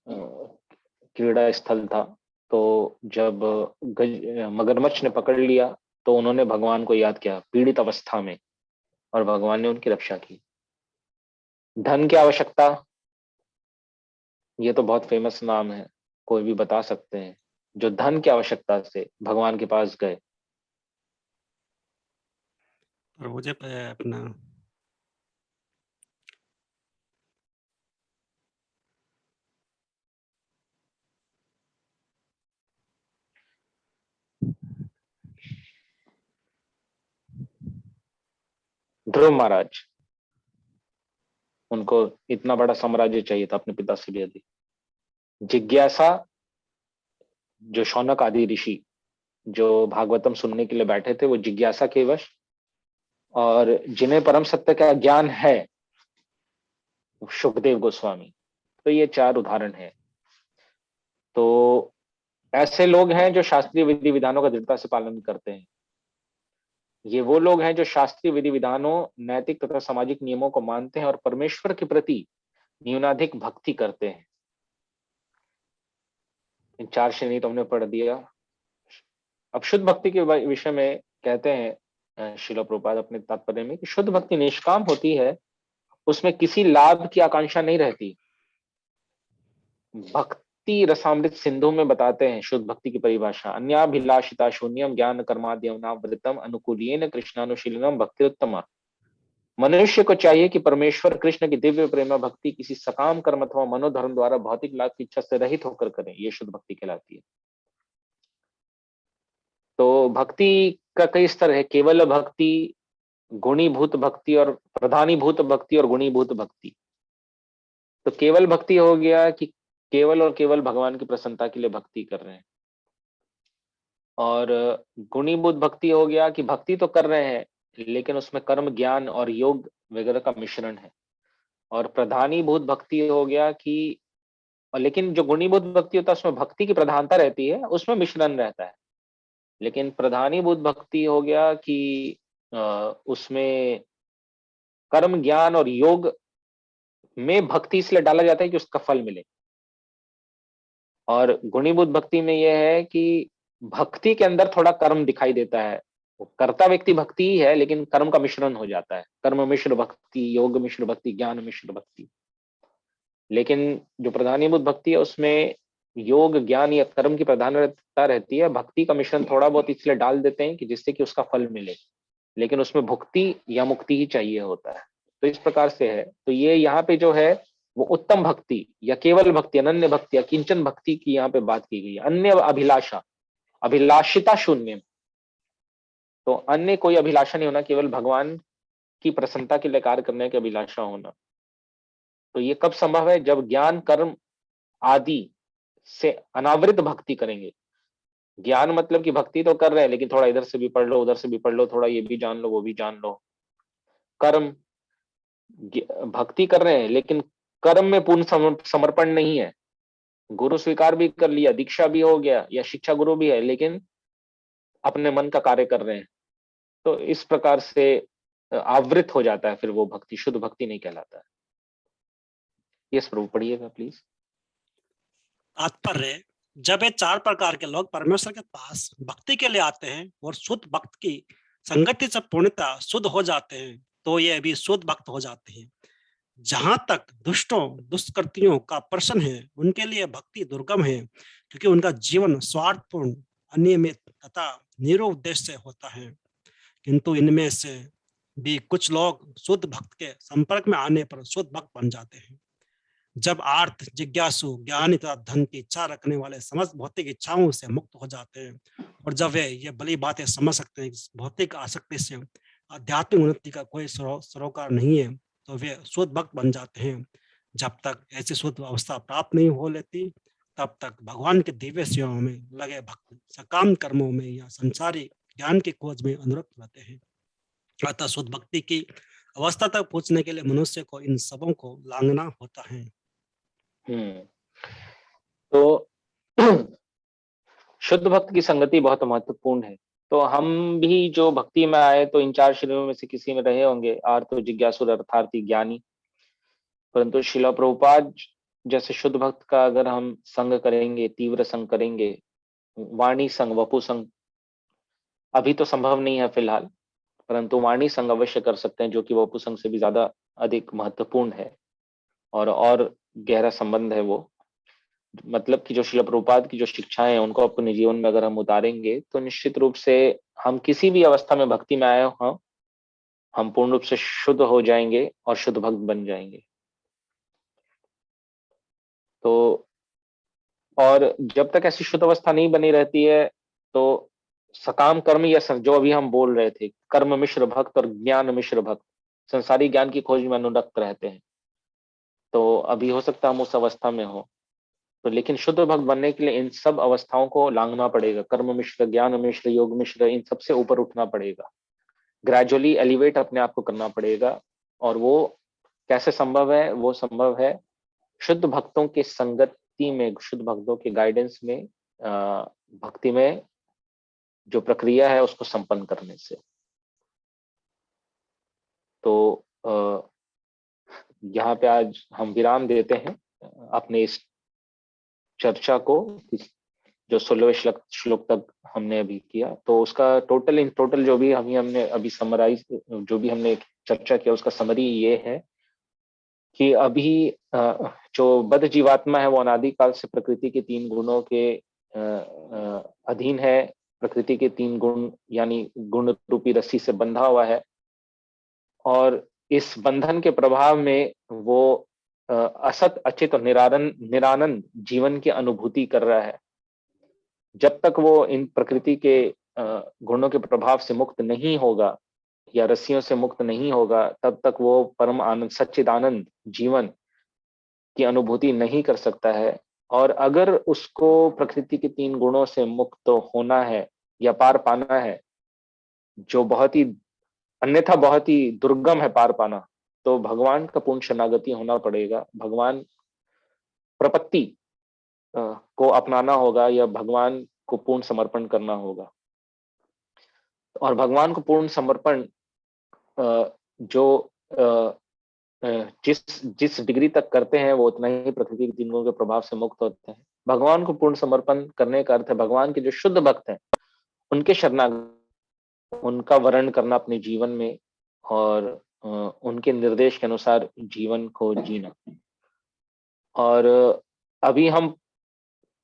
Speaker 1: क्रीड़ा स्थल था, तो जब मगरमच्छ ने पकड़ लिया तो उन्होंने भगवान को याद किया पीड़ित अवस्था में, और भगवान ने उनकी रक्षा की। धन की आवश्यकता, ये तो बहुत फेमस नाम है, कोई भी बता सकते हैं जो धन की आवश्यकता से भगवान के पास गए।
Speaker 2: और मुझे अपना
Speaker 1: ध्रुव महाराज, उनको इतना बड़ा साम्राज्य चाहिए था अपने पिता से भी अधिक। जिज्ञासा, जो शौनक आदि ऋषि जो भागवतम सुनने के लिए बैठे थे, वो जिज्ञासा के वश, और जिन्हें परम सत्य का ज्ञान है, सुखदेव गोस्वामी। तो ये 4 उदाहरण हैं। तो ऐसे लोग हैं जो शास्त्रीय विधि विधानों का दृढ़ता से पालन करते हैं। ये वो लोग हैं जो शास्त्रीय विधि विधानों, नैतिक तथा सामाजिक नियमों को मानते हैं और परमेश्वर के प्रति न्यूनाधिक भक्ति करते हैं। इन 4 श्रेणी तो हमने पढ़ दिया। अब शुद्ध भक्ति के विषय में कहते हैं श्रील प्रभुपाद अपने तात्पर्य में कि शुद्ध भक्ति निष्काम होती है, उसमें किसी लाभ की आकांक्षा नहीं रहती। भक्ति रसामृत सिंधु में बताते हैं शुद्ध भक्ति की परिभाषा, अन्याभिलाषिता शून्यम ज्ञान कर्माद्यवनावृतम अनुकूल्येन कृष्णानुशीलनम भक्तिरुत्तमा। मनुष्य को चाहिए कि परमेश्वर कृष्ण की दिव्य प्रेम भक्ति किसी सकाम कर्म अथवा मनोधर्म द्वारा भौतिक लाभ की इच्छा से रहित होकर करें। ये शुद्ध भक्ति कहलाती है। तो भक्ति का कई स्तर है, केवल भक्ति, गुणीभूत भक्ति और प्रधानीभूत भक्ति और गुणीभूत भक्ति। तो केवल भक्ति हो गया कि केवल और केवल भगवान की प्रसन्नता के लिए भक्ति कर रहे हैं, और गुणीभूत भक्ति हो गया कि भक्ति तो कर रहे हैं लेकिन उसमें कर्म, ज्ञान और योग वगैरह का मिश्रण है। और प्रधानीभूत भक्ति हो गया कि, लेकिन जो गुणीभूत भक्ति होता है उसमें भक्ति की प्रधानता रहती है, उसमें मिश्रण रहता है। लेकिन प्रधानीभूत भक्ति हो गया कि उसमें कर्म, ज्ञान और योग में भक्ति इसलिए डाला जाता है कि उसका फल मिले। और गुणीभूत भक्ति में यह है कि भक्ति के अंदर थोड़ा कर्म दिखाई देता है, कर्ता व्यक्ति भक्ति ही है लेकिन कर्म का मिश्रण हो जाता है, कर्म मिश्र भक्ति, योग मिश्र भक्ति, ज्ञान मिश्र भक्ति। लेकिन जो प्रधानीभूत भक्ति है उसमें योग, ज्ञान या कर्म की प्रधानता रहती है, भक्ति का मिश्रण थोड़ा बहुत इसलिए डाल देते हैं कि जिससे कि उसका फल मिले, लेकिन उसमें भुक्ति या मुक्ति ही चाहिए होता है। तो इस प्रकार से है। तो ये यहाँ पे जो है वो उत्तम भक्ति या केवल भक्ति, अनन्य भक्ति या किंचन भक्ति की यहाँ पे बात की गई है। अन्य अभिलाषा, अभिलाषिता शून्य, तो अन्य कोई अभिलाषा नहीं होना, केवल भगवान की प्रसन्नता के लिए कार्य करने की अभिलाषा होना। तो ये कब संभव है? जब ज्ञान, कर्म आदि से अनावृत भक्ति करेंगे। ज्ञान मतलब कि भक्ति तो कर रहे हैं लेकिन थोड़ा इधर से भी पढ़ लो, उधर से भी पढ़ लो, थोड़ा ये भी जान लो, वो भी जान लो। कर्म, भक्ति कर रहे हैं लेकिन कर्म में पूर्ण समर्पण नहीं है। गुरु स्वीकार भी कर लिया, दीक्षा भी हो गया या शिक्षा गुरु भी है, लेकिन अपने मन का कार्य कर रहे हैं। तो इस प्रकार से आवृत हो जाता है, फिर वो भक्ति शुद्ध भक्ति नहीं कहलाता है। यस प्रभु, पढ़िएगा प्लीज।
Speaker 2: तात्पर्य, जब ये 4 प्रकार के लोग परमेश्वर के पास भक्ति के लिए आते हैं और शुद्ध भक्त की संगति से पूर्णता शुद्ध हो जाते हैं, तो ये भी शुद्ध भक्त हो जाते हैं। जहां तक दुष्टों, दुष्कृतियों का प्रश्न है, उनके लिए भक्ति दुर्गम है, क्योंकि उनका जीवन स्वार्थपूर्ण, अनियमित तथा निरुद्देश्य होता है। किंतु इनमें से भी कुछ लोग शुद्ध भक्त के संपर्क में आने पर शुद्ध भक्त बन जाते हैं। जब आर्थ, जिज्ञासु, ज्ञानी तथा धन की इच्छा रखने वाले समस्त भौतिक इच्छाओं से मुक्त हो जाते हैं, और जब वे ये बड़ी बातें समझ सकते हैं, भौतिक आसक्ति से आध्यात्मिक उन्नति का कोई सरोकार नहीं है, तो वे शुद्ध भक्त बन जाते हैं। जब तक ऐसी शुद्ध अवस्था प्राप्त नहीं हो लेती, तब तक भगवान के दिव्य सेवाओं में लगे भक्त सकाम कर्मों में या संसारी ज्ञान की खोज में अनुरक्त रहते हैं। अतः शुद्ध भक्ति की अवस्था तक पहुंचने के लिए मनुष्य को इन सबों को लांघना होता है।
Speaker 1: तो शुद्ध भक्त की संगति बहुत महत्वपूर्ण है। तो हम भी जो भक्ति में आए तो इन 4 शरीरों में से किसी में रहे होंगे, आर्त, जिज्ञासु, अर्थार्थी, ज्ञानी। परंतु शिला प्रभुपाद जैसे शुद्ध भक्त का अगर हम संग करेंगे, तीव्र संग करेंगे, वाणी संग, वपु संग अभी तो संभव नहीं है फिलहाल, परंतु वाणी संग अवश्य कर सकते हैं, जो कि वपु संग से भी ज्यादा अधिक महत्वपूर्ण है और गहरा संबंध है वो। मतलब कि जो शिला प्रभुपाद की जो शिक्षाएं हैं उनको अपने जीवन में अगर हम उतारेंगे तो निश्चित रूप से हम किसी भी अवस्था में भक्ति में आए हों, हम पूर्ण रूप से शुद्ध हो जाएंगे और शुद्ध भक्त बन जाएंगे। तो और जब तक ऐसी शुद्ध अवस्था नहीं बनी रहती है तो सकाम कर्म या जो अभी हम बोल रहे थे, कर्म मिश्र भक्त और ज्ञान मिश्र भक्त संसारी ज्ञान की खोज में अनुरक्त रहते हैं। तो अभी हो सकता है हम उस अवस्था में हो, तो लेकिन शुद्ध भक्त बनने के लिए इन सब अवस्थाओं को लांघना पड़ेगा। कर्म मिश्र, ज्ञान मिश्र, योग मिश्र, इन सबसे ऊपर उठना पड़ेगा, ग्रेजुअली एलिवेट अपने आप को करना पड़ेगा। और वो कैसे संभव है? वो संभव है शुद्ध भक्तों के संगति में, शुद्ध भक्तों के गाइडेंस में, भक्ति में जो प्रक्रिया है उसको संपन्न करने से। तो यहाँ पे आज हम विराम देते हैं अपने इस चर्चा को, जो 16वें श्लोक तक हमने अभी किया। तो उसका टोटल जो भी हमने अभी समराइज, जो भी हमने चर्चा किया, उसका समरी ये है कि अभी जो बद्ध जीवात्मा है वो अनादिकाल से प्रकृति के 3 गुणों के अधीन है। प्रकृति के 3 गुण यानी गुण रूपी रस्सी से बंधा हुआ है और इस बंधन के प्रभाव में वो असत, अचित और निरानंद जीवन की अनुभूति कर रहा है। जब तक वो इन प्रकृति के गुणों के प्रभाव से मुक्त नहीं होगा या रस्सियों से मुक्त नहीं होगा, तब तक वो परम आनंद, सच्चिदानंद जीवन की अनुभूति नहीं कर सकता है। और अगर उसको प्रकृति के 3 गुणों से मुक्त होना है या पार पाना है, जो बहुत ही अन्यथा बहुत ही दुर्गम है पार पाना, तो भगवान का पूर्ण शरणागति होना पड़ेगा। भगवान प्रपत्ति को अपनाना होगा या भगवान को पूर्ण समर्पण करना होगा। और भगवान को पूर्ण समर्पण जो जिस डिग्री तक करते हैं वो उतना ही प्रकृति के 3 गुणों के प्रभाव से मुक्त होते हैं। भगवान को पूर्ण समर्पण करने का अर्थ है भगवान के जो शुद्ध भक्त हैं उनके शरणागत, उनका वर्ण करना अपने जीवन में और उनके निर्देश के अनुसार जीवन को जीना। और अभी हम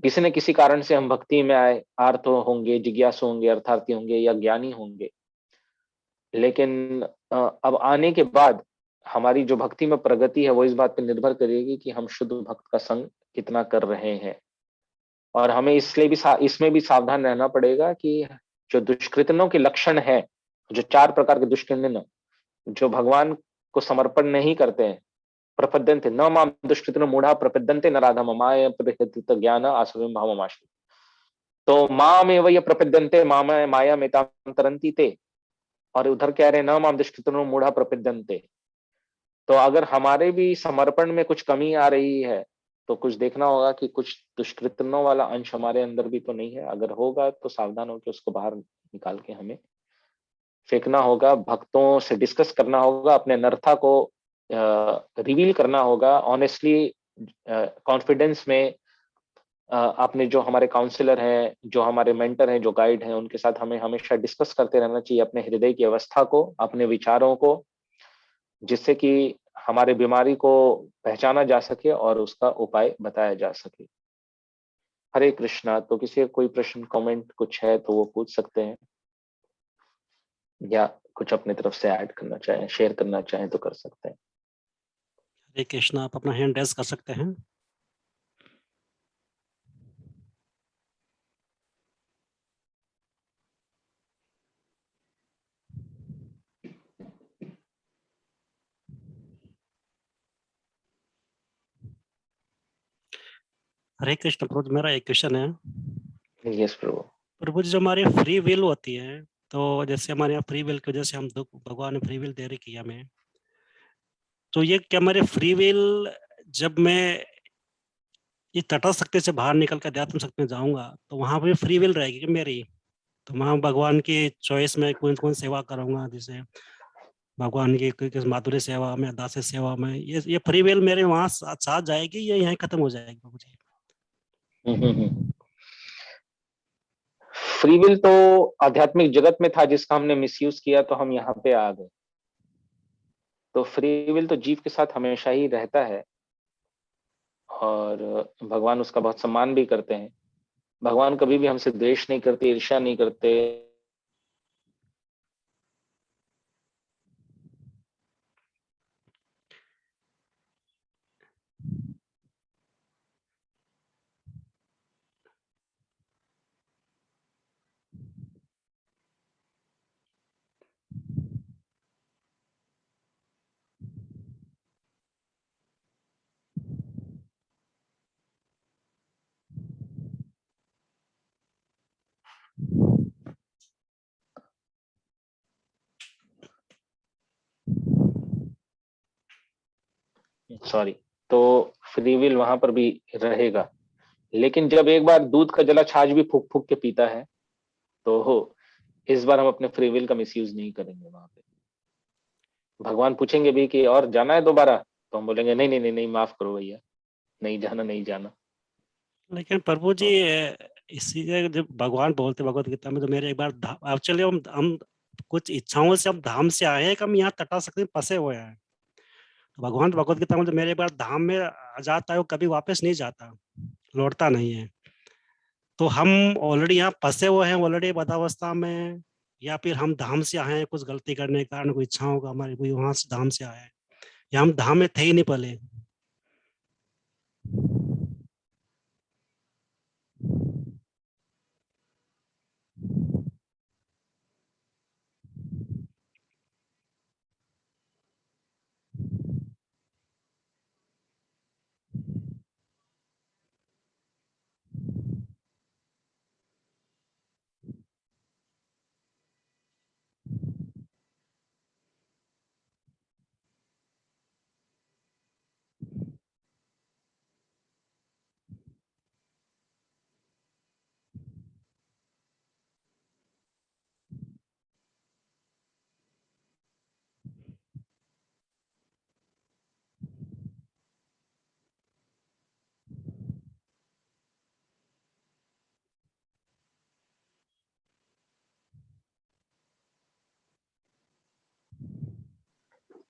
Speaker 1: किसी न किसी कारण से हम भक्ति में आए, आर्त होंगे, जिज्ञासु होंगे, अर्थार्थी होंगे या ज्ञानी होंगे, लेकिन अब आने के बाद हमारी जो भक्ति में प्रगति है वो इस बात पर निर्भर करेगी कि हम शुद्ध भक्त का संग कितना कर रहे हैं। और हमें इसलिए भी इसमें भी सावधान रहना पड़ेगा कि जो दुष्कृतनों के लक्षण है, जो 4 प्रकार के दुष्कृतन जो भगवान को समर्पण नहीं करते हैं, प्रपद्यन्ते न माम दुष्कृतनो मूढ़ा प्रपद्यन्ते न राधा ममाय प्रहित ज्ञान आसुरीं भावमाश्रित। तो मामेव ये प्रपद्यन्ते माम माया मेतां तरन्ति ते, और उधर कह रहे हैं न माम दुष्कृतनो मूढ़ा प्रपद्यन्ते। तो अगर हमारे भी समर्पण में कुछ कमी आ रही है तो कुछ देखना होगा कि कुछ दुष्कृतनों वाला अंश हमारे अंदर भी तो नहीं है। अगर होगा तो सावधान होकर उसको बाहर निकाल के हमें फेंकना होगा, भक्तों से डिस्कस करना होगा, अपने अनर्था को रिवील करना होगा ऑनेस्टली, कॉन्फिडेंस में। अपने जो हमारे काउंसलर हैं, जो हमारे मेंटर हैं, जो गाइड हैं, उनके साथ हमें हमेशा डिस्कस करते रहना चाहिए अपने हृदय की अवस्था को, अपने विचारों को, जिससे कि हमारे बीमारी को पहचाना जा सके और उसका उपाय बताया जा सके। हरे कृष्णा। तो किसी का कोई प्रश्न, कमेंट कुछ है तो वो पूछ सकते हैं, या कुछ अपनी तरफ से ऐड करना चाहें, शेयर करना चाहें तो कर सकते हैं।
Speaker 2: हरे कृष्णा, आप अपना हैंड रेज कर सकते हैं। हरे कृष्ण प्रभु, मेरा एक क्वेश्चन है।
Speaker 1: यस प्रभु।
Speaker 2: प्रभु जी, जो हमारी फ्री विल होती है, तो जैसे हमारे यहाँ फ्री विल की वजह से हम भगवान ने फ्री विल दे रखी है हमें, तो ये क्या हमारे फ्री विल, जब मैं ये तटस्थ शक्ति से बाहर निकल कर अध्यात्म शक्ति में जाऊंगा तो वहां पर फ्री विल रहेगी क्या मेरी? तो मैं भगवान की चॉइस में कौन कौन सेवा करूंगा, जैसे भगवान की किस माधुर्य सेवा में, दास सेवा में, ये फ्री विल मेरे वहां साथ जाएगी, ये यहीं खत्म हो जाएगी प्रभु जी।
Speaker 1: फ्री विल तो आध्यात्मिक जगत में था जिसका हमने मिसयूज किया, तो हम यहाँ पे आ गए। तो फ्री विल तो जीव के साथ हमेशा ही रहता है और भगवान उसका बहुत सम्मान भी करते हैं। भगवान कभी भी हमसे द्वेष नहीं करते, ईर्ष्या नहीं करते। सॉरी। तो फ्री विल वहां पर भी रहेगा, लेकिन जब एक बार दूध का जला छाछ भी फूक फूक के पीता है, तो इस बार हम अपने फ्री विल का मिसयूज नहीं करेंगे। वहां पे भगवान पूछेंगे भी कि और जाना है दोबारा, तो हम बोलेंगे नहीं नहीं नहीं नहीं, माफ करो भैया, नहीं जाना नहीं जाना।
Speaker 2: लेकिन प्रभु जी,
Speaker 1: तो
Speaker 2: इसी जब भगवान बोलते भगवत गीता में, तो मेरे एक बार एक्चुअली हम कुछ इच्छाओं से हम धाम से आए हैं कि हम यहाँ तटा सकते फंसे हुए हैं। तो भगवान भगवत गीता में तो मेरे एक बार धाम में आ जाता है, वो कभी वापस नहीं जाता, लौटता नहीं है। तो हम ऑलरेडी यहाँ फंसे हुए हैं, ऑलरेडी बदावस्था में, या फिर हम धाम से आए हैं कुछ गलती करने के कारण, कोई इच्छा होगा हमारी, कोई वहां से धाम से आए हैं, या हम धाम में थे ही नहीं पहले।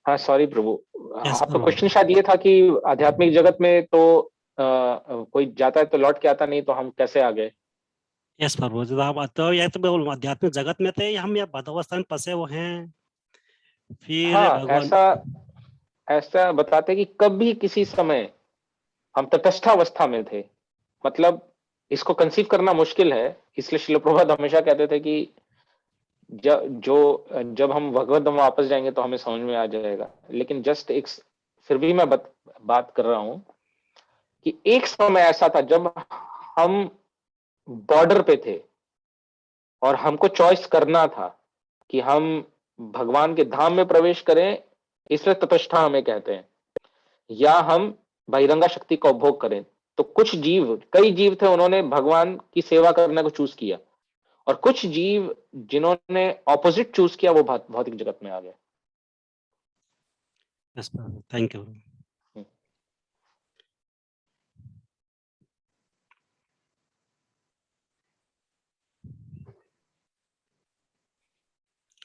Speaker 1: हाँ सॉरी प्रभु,
Speaker 2: यस
Speaker 1: आपका
Speaker 2: प्रभु।
Speaker 1: क्वेश्चन शायद ये था कि आध्यात्मिक जगत में तो कोई जाता है तो लौट के आता नहीं, तो हम कैसे आ गए।
Speaker 2: यस प्रभु, तो आप तो ये तो बिल्कुल आध्यात्मिक जगत में थे, हम यहाँ बदावस्था में फंसे हुए हैं, फिर
Speaker 1: हाँ,
Speaker 2: भगवान।
Speaker 1: ऐसा ऐसा बताते कि कभी किसी समय हम तटस्थावस्था में थे। मतलब इसको कंसीव करना मुश्किल है, इसलिए शिल प्रभुपाद हमेशा कहते थे कि जब हम भगवत धाम वापस जाएंगे तो हमें समझ में आ जाएगा। लेकिन जस्ट एक, फिर भी मैं बात कर रहा हूं कि एक समय ऐसा था जब हम बॉर्डर पे थे और हमको चॉइस करना था कि हम भगवान के धाम में प्रवेश करें, इसलिए तपस्या हमें कहते हैं, या हम बहिरंगा शक्ति का उपभोग करें। तो कुछ जीव, कई जीव थे, उन्होंने भगवान की सेवा करने को चूज किया, और कुछ जीव जिन्होंने ऑपोजिट चूज किया वो भौतिक जगत में आ गए।
Speaker 2: Yes Prabhu, thank you.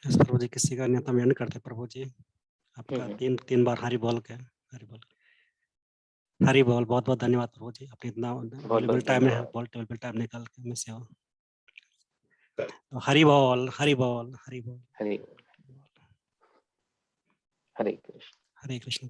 Speaker 2: Yes Prabhu ji, किसी का नियतम एंड करते प्रभु जी, आपका तीन तीन बार हरि बोल के, हरि बोल, हरि बोल। बहुत बहुत धन्यवाद प्रभु जी, अपने इतना
Speaker 1: बहुत
Speaker 2: वैल्यूबल
Speaker 1: बहुत
Speaker 2: टाइम
Speaker 1: धन्यवाद।
Speaker 2: टाइम निकाल के हमें सेवा। तो हरि बोल, हरि बोल, हरि बोल।
Speaker 1: हरे हरे कृष्ण।
Speaker 2: हरे कृष्ण।